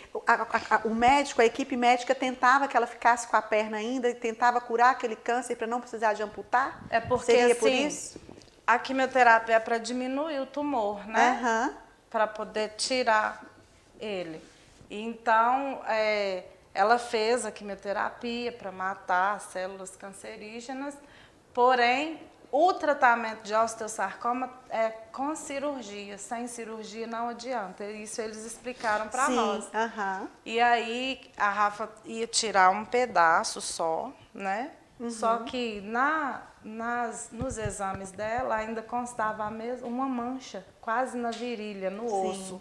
o médico, a equipe médica tentava que ela ficasse com a perna ainda e tentava curar aquele câncer para não precisar de amputar? É porque Seria assim, por isso? a quimioterapia é para diminuir o tumor, né? Para poder tirar ele. Então, ela fez a quimioterapia para matar as células cancerígenas, porém, o tratamento de osteosarcoma é com cirurgia. Sem cirurgia não adianta. Isso eles explicaram para nós. E aí, a Rafa ia tirar um pedaço só, né? Só que nos exames dela ainda constava uma mancha, quase na virilha, no osso.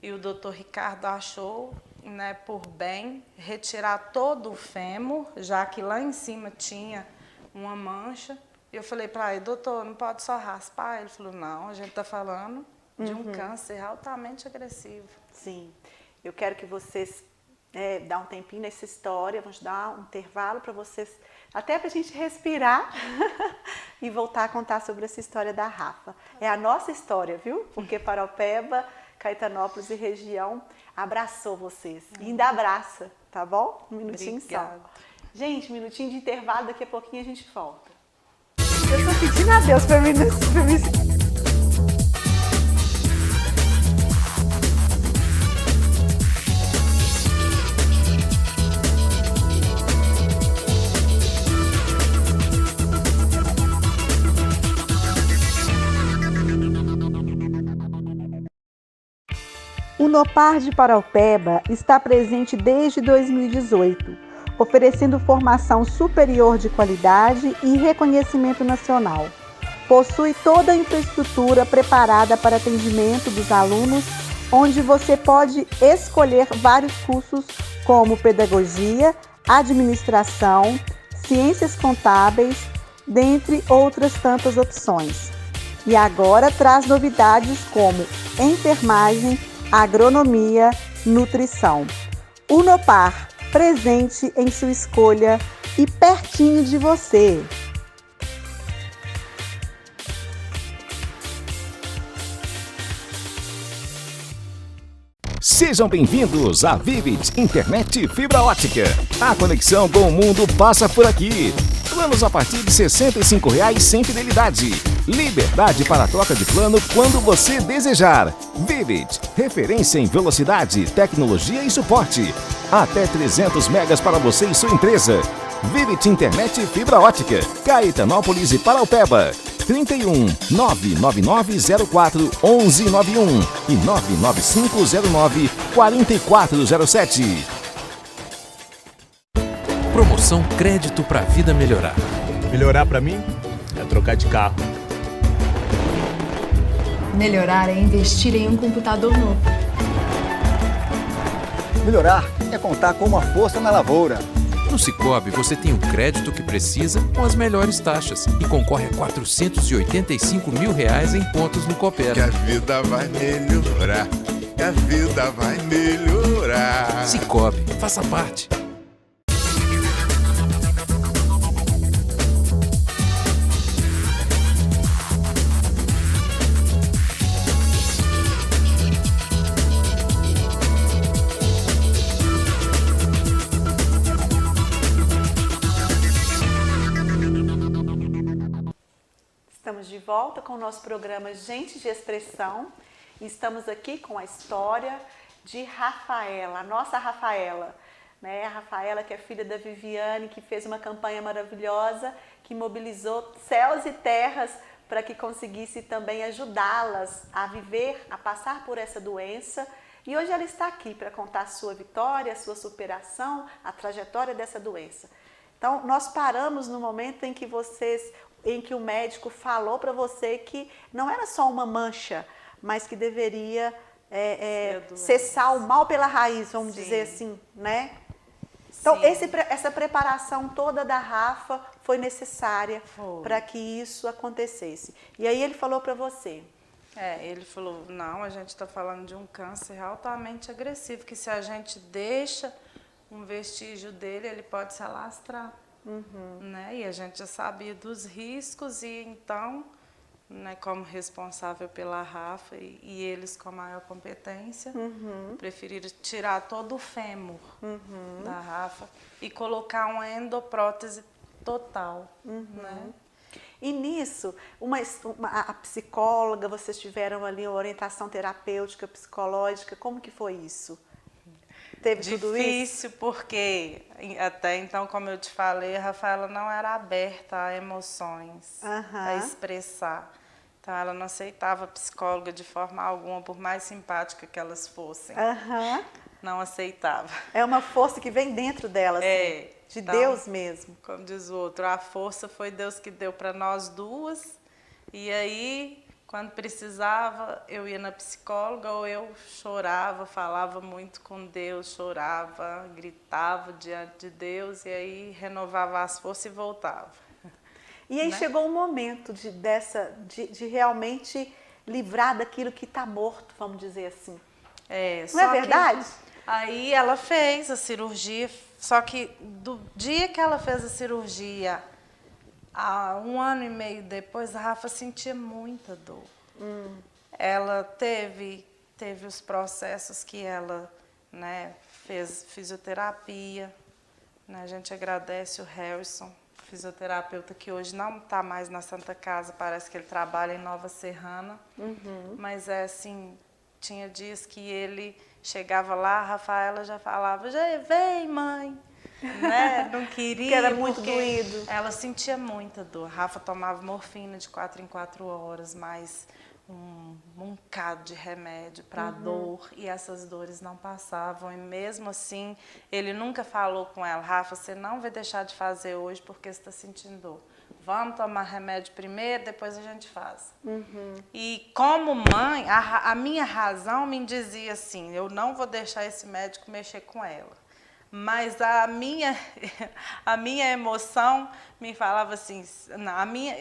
E o doutor Ricardo achou, né, por bem retirar todo o fêmur, já que lá em cima tinha uma mancha. Eu falei para ele, doutor, não pode só raspar? Ele falou, não, a gente está falando de um câncer altamente agressivo. Sim, eu quero que vocês dão um tempinho nessa história, vamos dar um intervalo para vocês, até para a gente respirar e voltar a contar sobre essa história da Rafa. É a nossa história, viu? Porque Paraupeba, Caetanópolis e região abraçou vocês. E ainda abraça, tá bom? Um minutinho só. Gente, um minutinho de intervalo, daqui a pouquinho a gente volta. Eu tô pedindo a Deus para mim. O Nopar de Paraupeba está presente desde 2018, oferecendo formação superior de qualidade e reconhecimento nacional. Possui toda a infraestrutura preparada para atendimento dos alunos, onde você pode escolher vários cursos como pedagogia, administração, ciências contábeis, dentre outras tantas opções. E agora traz novidades como enfermagem, agronomia, nutrição. O Nopar, presente em sua escolha e pertinho de você. Sejam bem-vindos à Vivid Internet Fibra Ótica. A conexão com o mundo passa por aqui. Planos a partir de R$ 65,00 sem fidelidade. Liberdade para a troca de plano quando você desejar. Vivid, referência em velocidade, tecnologia e suporte. Até 300 megas para você e sua empresa. Vivid Internet e Fibra Ótica. Caetanópolis e Paraupeba. 31 99904 1191 e 99509 4407. Promoção Crédito pra Vida Melhorar. Melhorar pra mim é trocar de carro. Melhorar é investir em um computador novo. Melhorar é contar com uma força na lavoura. No Sicoob, você tem o crédito que precisa com as melhores taxas e concorre a R$485 mil em pontos no Coopera. Que a vida vai melhorar, que a vida vai melhorar. Sicoob, faça parte. Estamos de volta com o nosso programa Gente de Expressão e estamos aqui com a história de Rafaela, a nossa Rafaela, né? A Rafaela, que é filha da Viviane, que fez uma campanha maravilhosa, que mobilizou céus e terras para que conseguisse também ajudá-las a viver, a passar por essa doença. E hoje ela está aqui para contar a sua vitória, a sua superação, a trajetória dessa doença. Então, nós paramos no momento em que o médico falou para você que não era só uma mancha, mas que deveria cessar o mal pela raiz, vamos dizer assim, né? Então, essa preparação toda da Rafa foi necessária para que isso acontecesse. E aí ele falou para você? Ele falou, não, a gente está falando de um câncer altamente agressivo, que se a gente deixa um vestígio dele, ele pode se alastrar. Né? E a gente já sabia dos riscos e então, né, como responsável pela Rafa e eles com a maior competência, preferiram tirar todo o fêmur da Rafa e colocar uma endoprótese total. Né? E nisso, a psicóloga, vocês tiveram ali uma orientação terapêutica, psicológica, como que foi isso? Teve tudo isso? Difícil, porque até então, como eu te falei, a Rafaela não era aberta a emoções, a expressar. Então, ela não aceitava a psicóloga de forma alguma, por mais simpática que elas fossem. Não aceitava. É uma força que vem dentro dela, assim, de então, Deus mesmo. Como diz o outro, a força foi Deus que deu para nós duas. E aí, quando precisava, eu ia na psicóloga ou eu chorava, falava muito com Deus, chorava, gritava diante de Deus e aí renovava as forças e voltava. E aí chegou um momento de realmente livrar daquilo que está morto, vamos dizer assim. Não é verdade? Aí ela fez a cirurgia, só que do dia que ela fez a cirurgia, 1 ano e meio depois, a Rafa sentia muita dor. Ela teve os processos que ela, né, fez fisioterapia. Né, a gente agradece o Harrison, fisioterapeuta que hoje não está mais na Santa Casa, parece que ele trabalha em Nova Serrana. Mas assim, tinha dias que ele chegava lá, a Rafaela já falava, já vem, mãe. Né? Não queria, que era muito doído. Ela sentia muita dor. A Rafa tomava morfina de 4 em 4 horas, mais um bocado de remédio para dor, e essas dores não passavam. E mesmo assim, ele nunca falou com ela, Rafa, você não vai deixar de fazer hoje porque você está sentindo dor. Vamos tomar remédio primeiro, depois a gente faz. E como mãe, a minha razão me dizia assim, eu não vou deixar esse médico mexer com ela. Mas a minha emoção me falava assim,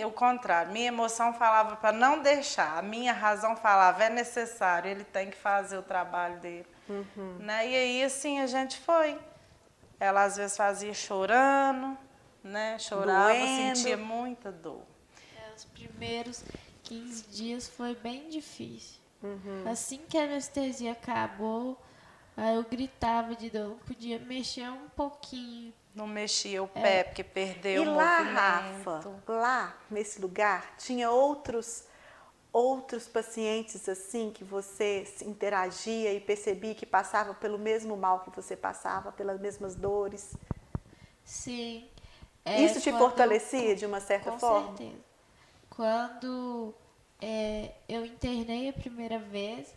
o contrário, minha emoção falava para não deixar, a minha razão falava, é necessário, ele tem que fazer o trabalho dele. Né? E aí assim a gente foi. Ela às vezes fazia chorando, né? Chorava, sentia muita dor. Os primeiros 15 dias foi bem difícil. Assim que a anestesia acabou, Aí eu gritava de dor, não podia mexer um pouquinho. Não mexia o pé, porque perdeu o lá, movimento. Rafa, lá nesse lugar, tinha outros pacientes assim que você interagia e percebia que passava pelo mesmo mal que você passava, pelas mesmas dores? Sim. Isso te fortalecia de uma certa forma? Com certeza. Quando eu internei a primeira vez,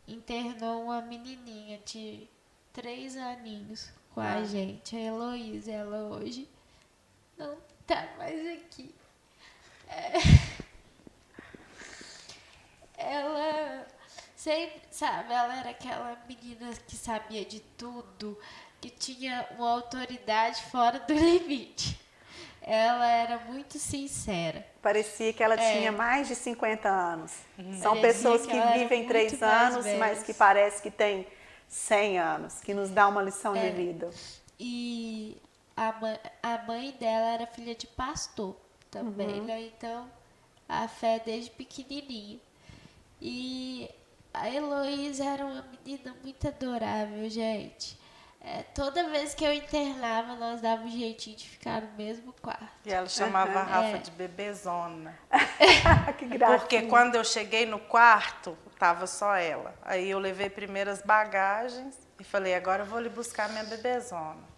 internou uma menininha de 3 aninhos com a gente, a Heloísa. Ela hoje não tá mais aqui. Ela sempre, sabe, ela era aquela menina que sabia de tudo, que tinha uma autoridade fora do limite. Ela era muito sincera. Parecia que ela tinha mais de 50 anos. São Parecia pessoas que vivem muito 3 mais anos, velhas. mas que parece que tem 100 anos, que nos dá uma lição de vida. E a mãe dela era filha de pastor também, né? Então, a fé desde pequenininha. E a Heloísa era uma menina muito adorável, gente. Toda vez que eu internava, nós dávamos um jeitinho de ficar no mesmo quarto. E ela chamava a Rafa de bebezona. Que graça. Porque quando eu cheguei no quarto, tava só ela. Aí eu levei primeiro as bagagens e falei, agora eu vou lhe buscar minha bebezona.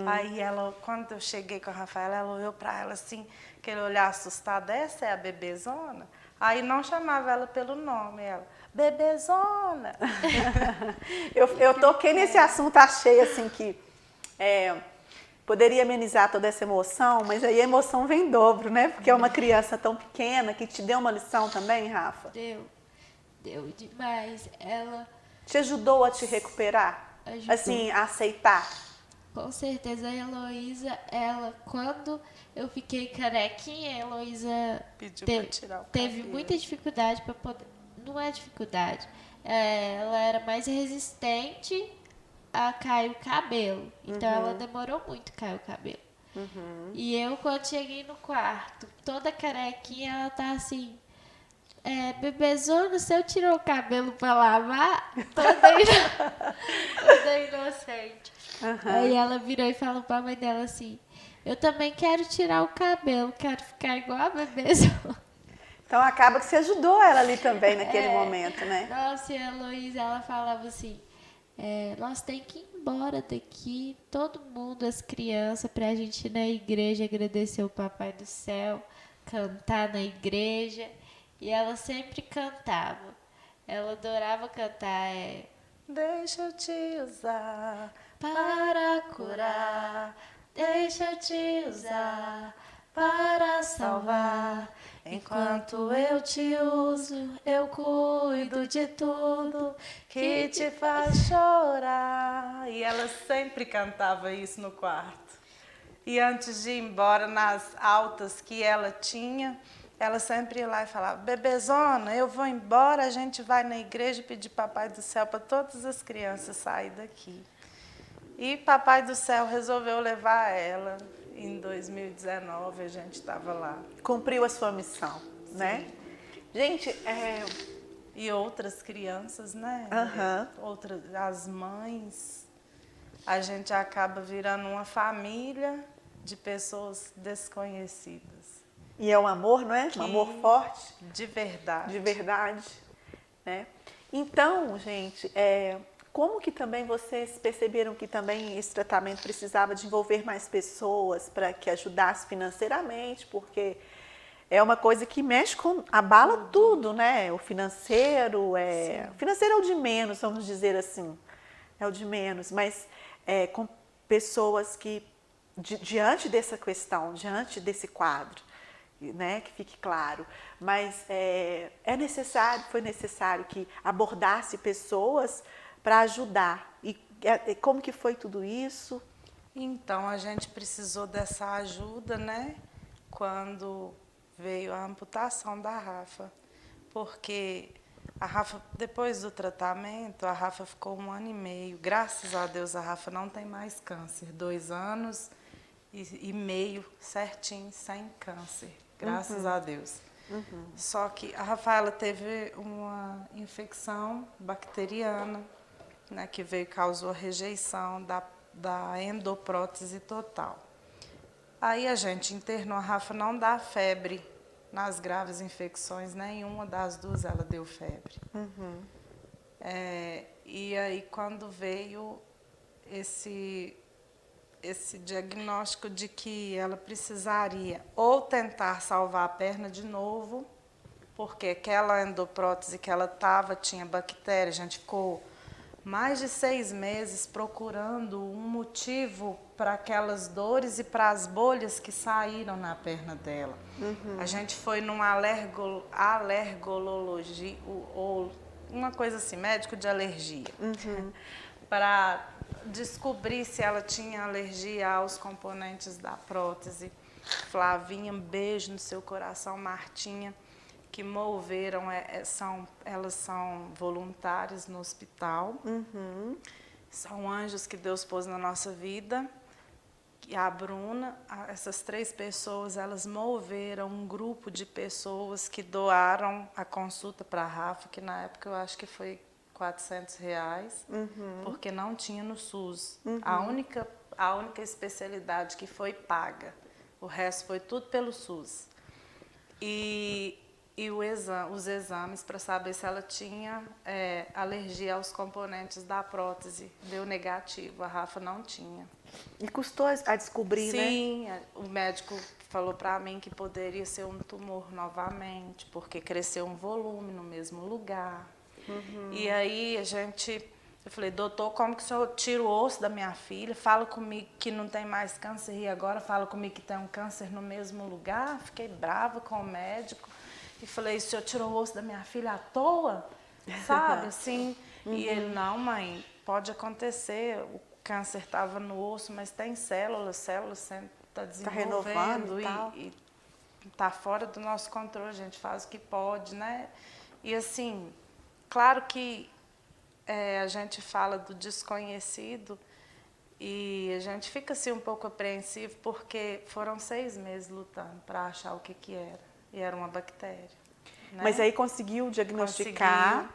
Aí ela, quando eu cheguei com a Rafaela, ela olhou para ela assim, aquele olhar assustado, essa é a bebezona? Aí não chamava ela pelo nome, ela, bebezona. Eu toquei nesse assunto, achei assim que poderia amenizar toda essa emoção, mas aí a emoção vem em dobro, né? Porque é uma criança tão pequena que te deu uma lição também, Rafa? Deu demais. Ela te ajudou a te recuperar? Ajudou. Assim, a aceitar? Com certeza, a Heloísa, quando eu fiquei carequinha, a Heloísa teve muita dificuldade para poder. Não é dificuldade, ela era mais resistente a cair o cabelo. Então ela demorou muito a cair o cabelo. E eu, quando cheguei no quarto, toda carequinha, ela tá assim. Bebezona, se eu tirou o cabelo pra lavar, toda inocente. Aí ela virou e falou pra mãe dela assim, eu também quero tirar o cabelo, quero ficar igual a bebezona. Então acaba que você ajudou ela ali também naquele momento, né? Nossa, e a Heloísa, ela falava assim, nós temos que ir embora daqui, todo mundo, as crianças, pra gente ir na igreja agradecer o Papai do Céu, cantar na igreja. E ela sempre cantava. Ela adorava cantar. Deixa eu te usar para curar. Deixa eu te usar para salvar. Enquanto eu te uso, eu cuido de tudo que te faz chorar. E ela sempre cantava isso no quarto. E antes de ir embora, nas altas que ela tinha, ela sempre ia lá e falava, bebezona, eu vou embora, a gente vai na igreja pedir Papai do Céu para todas as crianças saírem daqui. E Papai do Céu resolveu levar ela. Em 2019 a gente estava lá. Cumpriu a sua missão, né? Gente, E outras crianças, né? As mães. A gente acaba virando uma família de pessoas desconhecidas. E é um amor, não é? Um amor forte. De verdade. De verdade. Né? Então, gente, como que também vocês perceberam que também esse tratamento precisava de envolver mais pessoas para que ajudasse financeiramente? Porque é uma coisa que mexe abala tudo, né? O financeiro o financeiro é o de menos, vamos dizer assim. É o de menos, mas com pessoas que, diante dessa questão, diante desse quadro, né, que fique claro, mas foi necessário que abordasse pessoas para ajudar. E como que foi tudo isso? Então, a gente precisou dessa ajuda, né, quando veio a amputação da Rafa, porque a Rafa, depois do tratamento, a Rafa ficou 1 ano e meio. Graças a Deus, a Rafa não tem mais câncer. 2 anos e meio certinho, sem câncer. Graças a Deus. Só que a Rafaela teve uma infecção bacteriana né, que causou a rejeição da endoprótese total. Aí a gente internou, a Rafa não dá febre nas graves infecções, nenhuma das duas ela deu febre. E aí quando veio esse diagnóstico de que ela precisaria ou tentar salvar a perna de novo, porque aquela endoprótese que ela estava tinha bactéria, a gente ficou mais de 6 meses procurando um motivo para aquelas dores e para as bolhas que saíram na perna dela. A gente foi num alergologista, ou uma coisa assim, médico de alergia, para descobrir se ela tinha alergia aos componentes da prótese. Flavinha, um beijo no seu coração, Martinha, que moveram, elas são voluntárias no hospital. São anjos que Deus pôs na nossa vida. E a Bruna, essas 3 pessoas, elas moveram um grupo de pessoas que doaram a consulta para a Rafa, que na época eu acho que foi R$400, porque não tinha no SUS. A única especialidade que foi paga, o resto foi tudo pelo SUS. E os exames para saber se ela tinha alergia aos componentes da prótese, deu negativo, a Rafa não tinha. E custou a descobrir, né? Sim, o médico falou para mim que poderia ser um tumor novamente, porque cresceu um volume no mesmo lugar. E aí eu falei, doutor, como que o senhor tira o osso da minha filha? Fala comigo que não tem mais câncer e agora fala comigo que tem um câncer no mesmo lugar. Fiquei brava com o médico e falei, o senhor tirou o osso da minha filha à toa? Sabe, assim? E ele, não, mãe, pode acontecer, o câncer estava no osso, mas tem células sempre está desenvolvendo e está fora do nosso controle, a gente faz o que pode, né? E assim, claro que a gente fala do desconhecido e a gente fica assim um pouco apreensivo porque foram 6 meses lutando para achar o que era. E era uma bactéria. Né? Mas aí conseguiu diagnosticar. Conseguiu,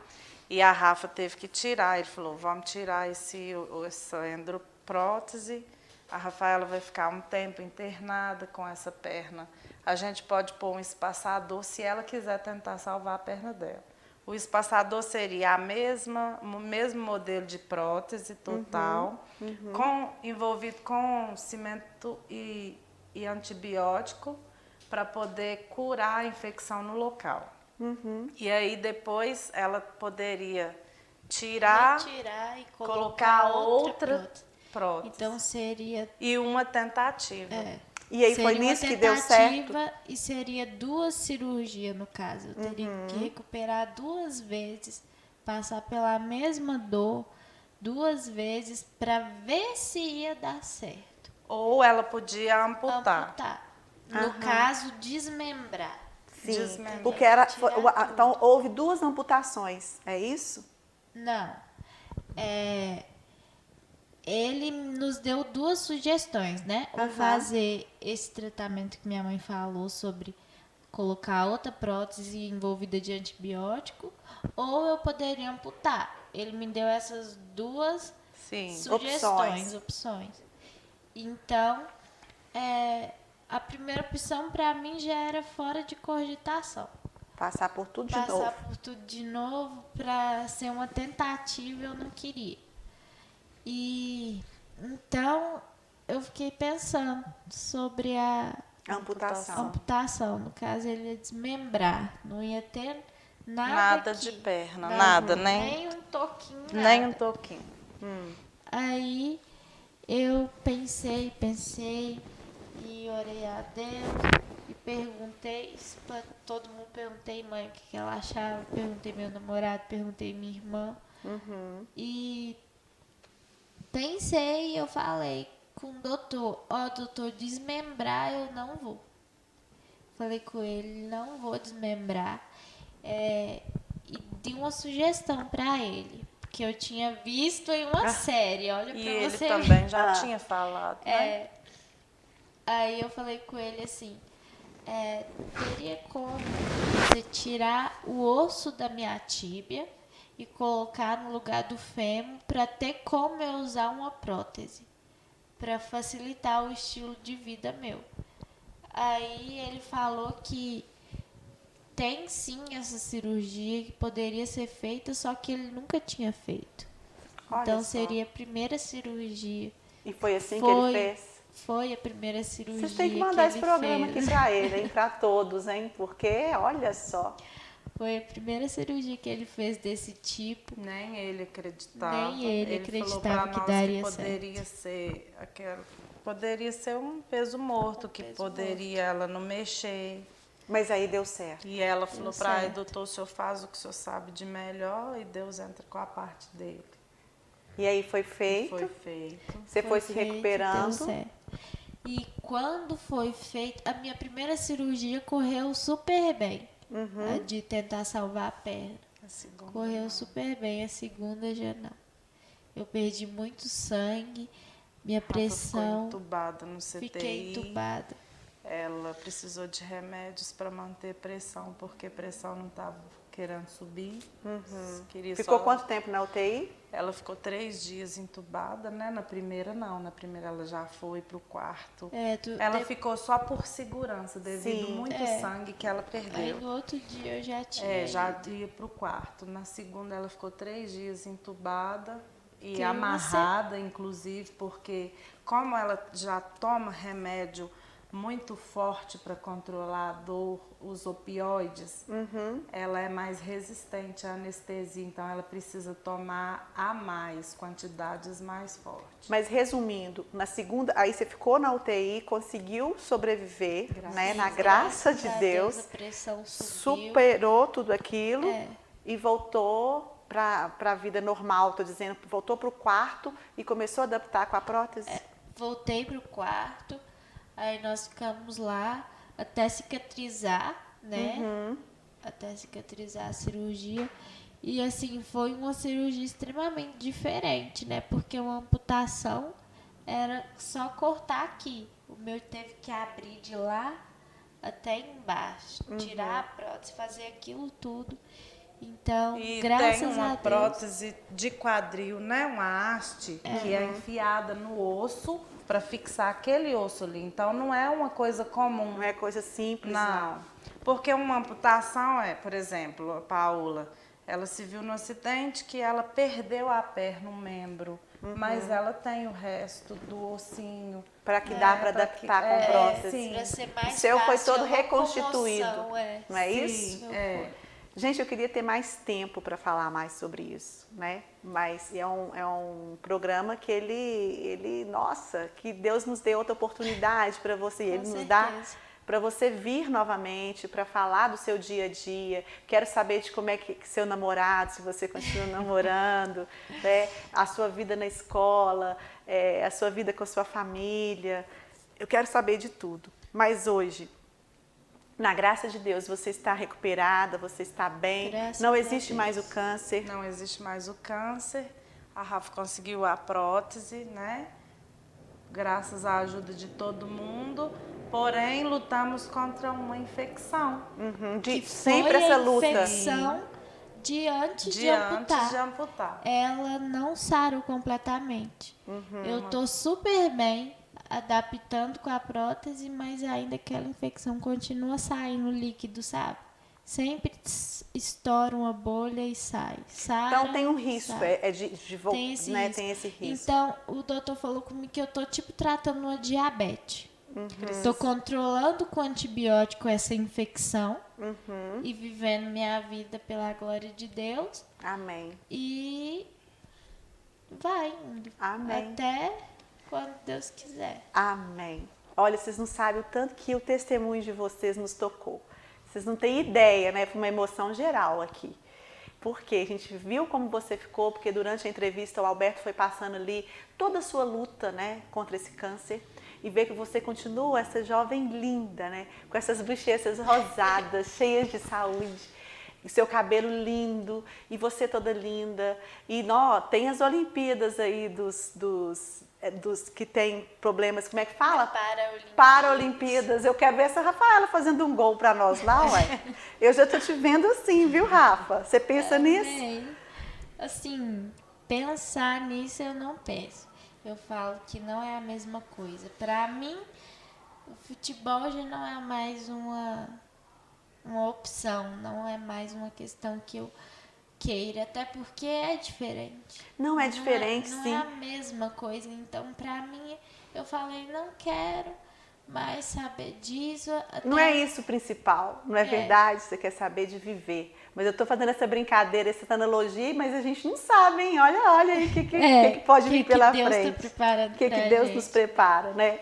e a Rafa teve que tirar. Ele falou, vamos tirar essa endoprótese. A Rafaela vai ficar um tempo internada com essa perna. A gente pode pôr um espaçador se ela quiser tentar salvar a perna dela. O espaçador seria o mesmo modelo de prótese total, envolvido com cimento e antibiótico, para poder curar a infecção no local. E aí depois ela poderia retirar e colocar outra prótese. Então seria... E uma tentativa. E aí foi nisso que deu certo? E seria 2 cirurgias, no caso. Eu teria que recuperar 2 vezes, passar pela mesma dor 2 vezes, para ver se ia dar certo. Ou ela podia amputar. No caso, desmembrar. Sim, porque então houve 2 amputações, é isso? Não. Ele nos deu 2 sugestões, né? Ou fazer esse tratamento que minha mãe falou sobre colocar outra prótese envolvida de antibiótico, ou eu poderia amputar. Ele me deu essas 2 opções. Então, a primeira opção para mim já era fora de cogitação. Passar por tudo de novo. Passar por tudo de novo para ser uma tentativa, eu não queria. E então eu fiquei pensando sobre a amputação. No caso, ele ia desmembrar, não ia ter nada aqui. De perna, nada, nem um toquinho. Nem um toquinho. Aí eu pensei e orei a Deus e perguntei isso para todo mundo. Perguntei mãe o que ela achava, perguntei meu namorado, perguntei minha irmã. E pensei e eu falei com o doutor, doutor, desmembrar eu não vou. Falei com ele, não vou desmembrar. E dei uma sugestão para ele, porque eu tinha visto em uma série, olha para você. E ele também já tinha falado, né? Aí eu falei com ele assim, teria como você tirar o osso da minha tíbia e colocar no lugar do fêmur para ter como eu usar uma prótese, para facilitar o estilo de vida meu. Aí ele falou que tem sim essa cirurgia que poderia ser feita, só que ele nunca tinha feito. Olha então só. seria a primeira cirurgia. E foi assim que ele fez? Foi a primeira cirurgia. Vocês têm que mandar esse programa fez. aqui para ele, hein? Para todos, hein? Porque, olha só. Foi a primeira cirurgia que ele fez desse tipo. Nem ele acreditava. Nem ele acreditava que nós daria que poderia certo. ser poderia ser um peso morto, que poderia ela não mexer. Mas aí deu certo. E ela falou para ele, doutor, o senhor faz o que o senhor sabe de melhor e Deus entra com a parte dele. E aí foi feito? Foi feito. Você foi se recuperando? Deu certo. E quando foi feito, a minha primeira cirurgia correu super bem. A de tentar salvar a perna. Correu super bem, a segunda já não. Eu perdi muito sangue, minha pressão. Ficou entubada no CTI. Fiquei entubada. Ela precisou de remédios para manter pressão, porque a pressão não estava querendo subir. Ficou quanto tempo na UTI? Ela ficou 3 dias entubada, né? Na primeira não, na primeira ela já foi para o quarto. Ela ficou só por segurança, devido muito sangue que ela perdeu. Aí no outro dia eu já tinha já ia para o quarto. Na segunda ela ficou 3 dias entubada e amarrada, inclusive, porque como ela já toma remédio muito forte para controlar a dor, os opioides, ela é mais resistente à anestesia, então ela precisa tomar a mais, quantidades mais fortes. Mas resumindo, na segunda, aí você ficou na UTI, conseguiu sobreviver, né? Na graça de Deus, a pressão subiu, superou tudo aquilo e voltou para a vida normal, tô dizendo, voltou para o quarto e começou a adaptar com a prótese? Voltei para o quarto. Aí nós ficamos lá até cicatrizar, né? Até cicatrizar a cirurgia. E assim, foi uma cirurgia extremamente diferente, né? Porque uma amputação era só cortar aqui. O meu teve que abrir de lá até embaixo. Tirar a prótese, fazer aquilo tudo. Então, graças tem uma a Deus, prótese de quadril, né? Uma haste que é enfiada no osso para fixar aquele osso ali. Então, não é uma coisa comum. Não é coisa simples, não. Porque uma amputação por exemplo, a Paula, ela se viu no acidente que ela perdeu a perna, um membro, mas ela tem o resto do ossinho. Para que dá para adaptar com prótese. Para ser mais o seu foi fácil, todo a reconstituído, locomoção, não é isso? Gente, eu queria ter mais tempo para falar mais sobre isso, né? Mas é um programa que nossa, que Deus nos dê outra oportunidade para você, Ele nos dá para você vir novamente, para falar do seu dia a dia. Quero saber de como é que seu namorado, se você continua namorando, né? A sua vida na escola, a sua vida com a sua família. Eu quero saber de tudo. Mas hoje, na graça de Deus, você está recuperada, você está bem, não existe mais o câncer. Não existe mais o câncer. A Rafa conseguiu a prótese, né? Graças à ajuda de todo mundo. Porém, lutamos contra uma infecção. Sempre essa luta. Infecção de antes de amputar. Ela não sarou completamente. Eu tô super bem, adaptando com a prótese, mas ainda aquela infecção continua saindo líquido, sabe? Sempre estoura uma bolha e sai. Então tem um risco, de voltar, né? Tem esse risco. Então o doutor falou comigo que eu tô tratando uma diabetes. Tô controlando com antibiótico essa infecção e vivendo minha vida pela glória de Deus. Amém. E vai indo. Amém. Até quando Deus quiser. Amém. Olha, vocês não sabem o tanto que o testemunho de vocês nos tocou. Vocês não têm ideia, né? Foi uma emoção geral aqui. Porque a gente viu como você ficou, porque durante a entrevista o Alberto foi passando ali toda a sua luta, né, contra esse câncer. E ver que você continua essa jovem linda, né? Com essas bochechas rosadas, cheias de saúde. E seu cabelo lindo, e você toda linda. E tem as Olimpíadas aí dos que tem problemas, como é que fala? Paraolimpíadas. Eu quero ver essa Rafaela fazendo um gol para nós lá, ué. Eu já tô te vendo assim, viu, Rafa? Você pensa nisso? assim, pensar nisso eu não penso. Eu falo que não é a mesma coisa. Para mim, o futebol já não é mais uma opção, não é mais uma questão que eu queira, até porque é diferente. Não é diferente, não sim. Não é a mesma coisa. Então, para mim, eu falei, não quero mais saber disso. Não é isso o principal, não é verdade? Você quer saber de viver. Mas eu estou fazendo essa brincadeira, essa analogia, mas a gente não sabe, hein? Olha aí o que pode vir pela frente. O que Deus nos prepara, né?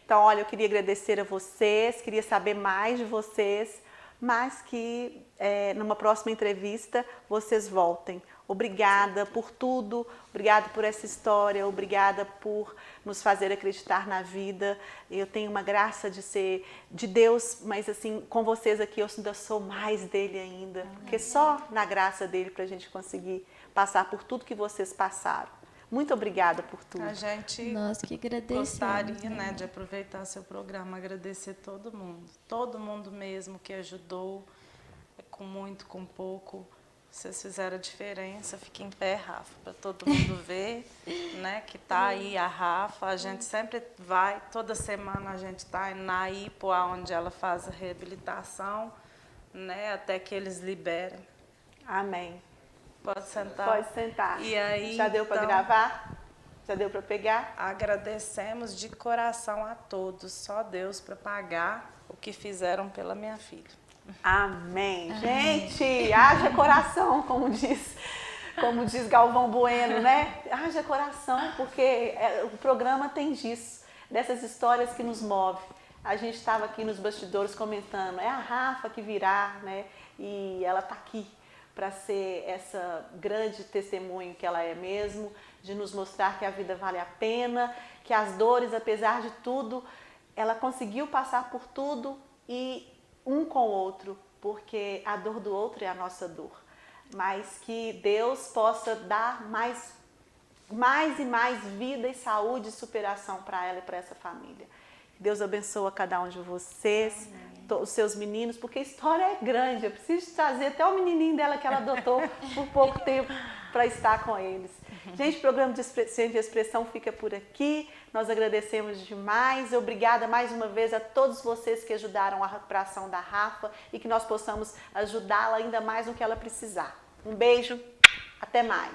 Então, olha, eu queria agradecer a vocês, queria saber mais de vocês, mas que numa próxima entrevista vocês voltem. Obrigada por tudo, obrigada por essa história, obrigada por nos fazer acreditar na vida. Eu tenho uma graça de ser de Deus, mas assim, com vocês aqui eu ainda sou mais dele ainda, porque só na graça dele para a gente conseguir passar por tudo que vocês passaram. Muito obrigada por tudo. A gente Nós que agradecemos, gostaria, né, de aproveitar seu programa, agradecer todo mundo mesmo que ajudou, com muito, com pouco. Vocês fizeram a diferença. Fique em pé, Rafa, para todo mundo ver, né, que tá aí a Rafa. A gente sempre vai, toda semana a gente está na IPO, onde ela faz a reabilitação, né, até que eles liberem. Amém. Pode sentar. Pode sentar. E aí, já deu para gravar? Já deu para pegar? Agradecemos de coração a todos. Só Deus para pagar o que fizeram pela minha filha. Amém. Gente, haja coração, como diz Galvão Bueno, né? Haja coração, porque o programa tem disso, dessas histórias que nos movem. A gente estava aqui nos bastidores comentando, é a Rafa que virá, né? E ela está aqui para ser essa grande testemunho que ela é mesmo, de nos mostrar que a vida vale a pena, que as dores, apesar de tudo, ela conseguiu passar por tudo e um com o outro, porque a dor do outro é a nossa dor. Mas que Deus possa dar mais e mais vida e saúde e superação para ela e para essa família. Deus abençoe cada um de vocês, os seus meninos, porque a história é grande. Eu preciso trazer até o menininho dela que ela adotou por pouco tempo para estar com eles. Gente, o programa de Centro de Expressão fica por aqui. Nós agradecemos demais. Obrigada mais uma vez a todos vocês que ajudaram a recuperação da Rafa e que nós possamos ajudá-la ainda mais no que ela precisar. Um beijo, até mais.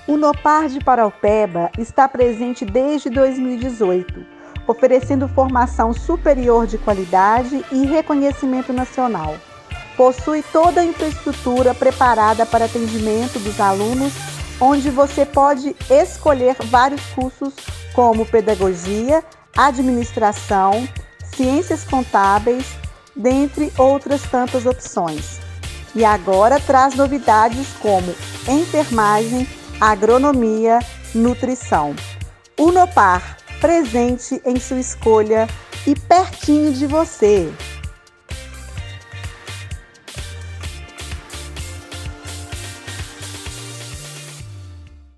O Unopar de Paraupeba está presente desde 2018, oferecendo formação superior de qualidade e reconhecimento nacional. Possui toda a infraestrutura preparada para atendimento dos alunos, onde você pode escolher vários cursos como pedagogia, administração, ciências contábeis, dentre outras tantas opções. E agora traz novidades como enfermagem, agronomia, nutrição. Unopar, presente em sua escolha e pertinho de você.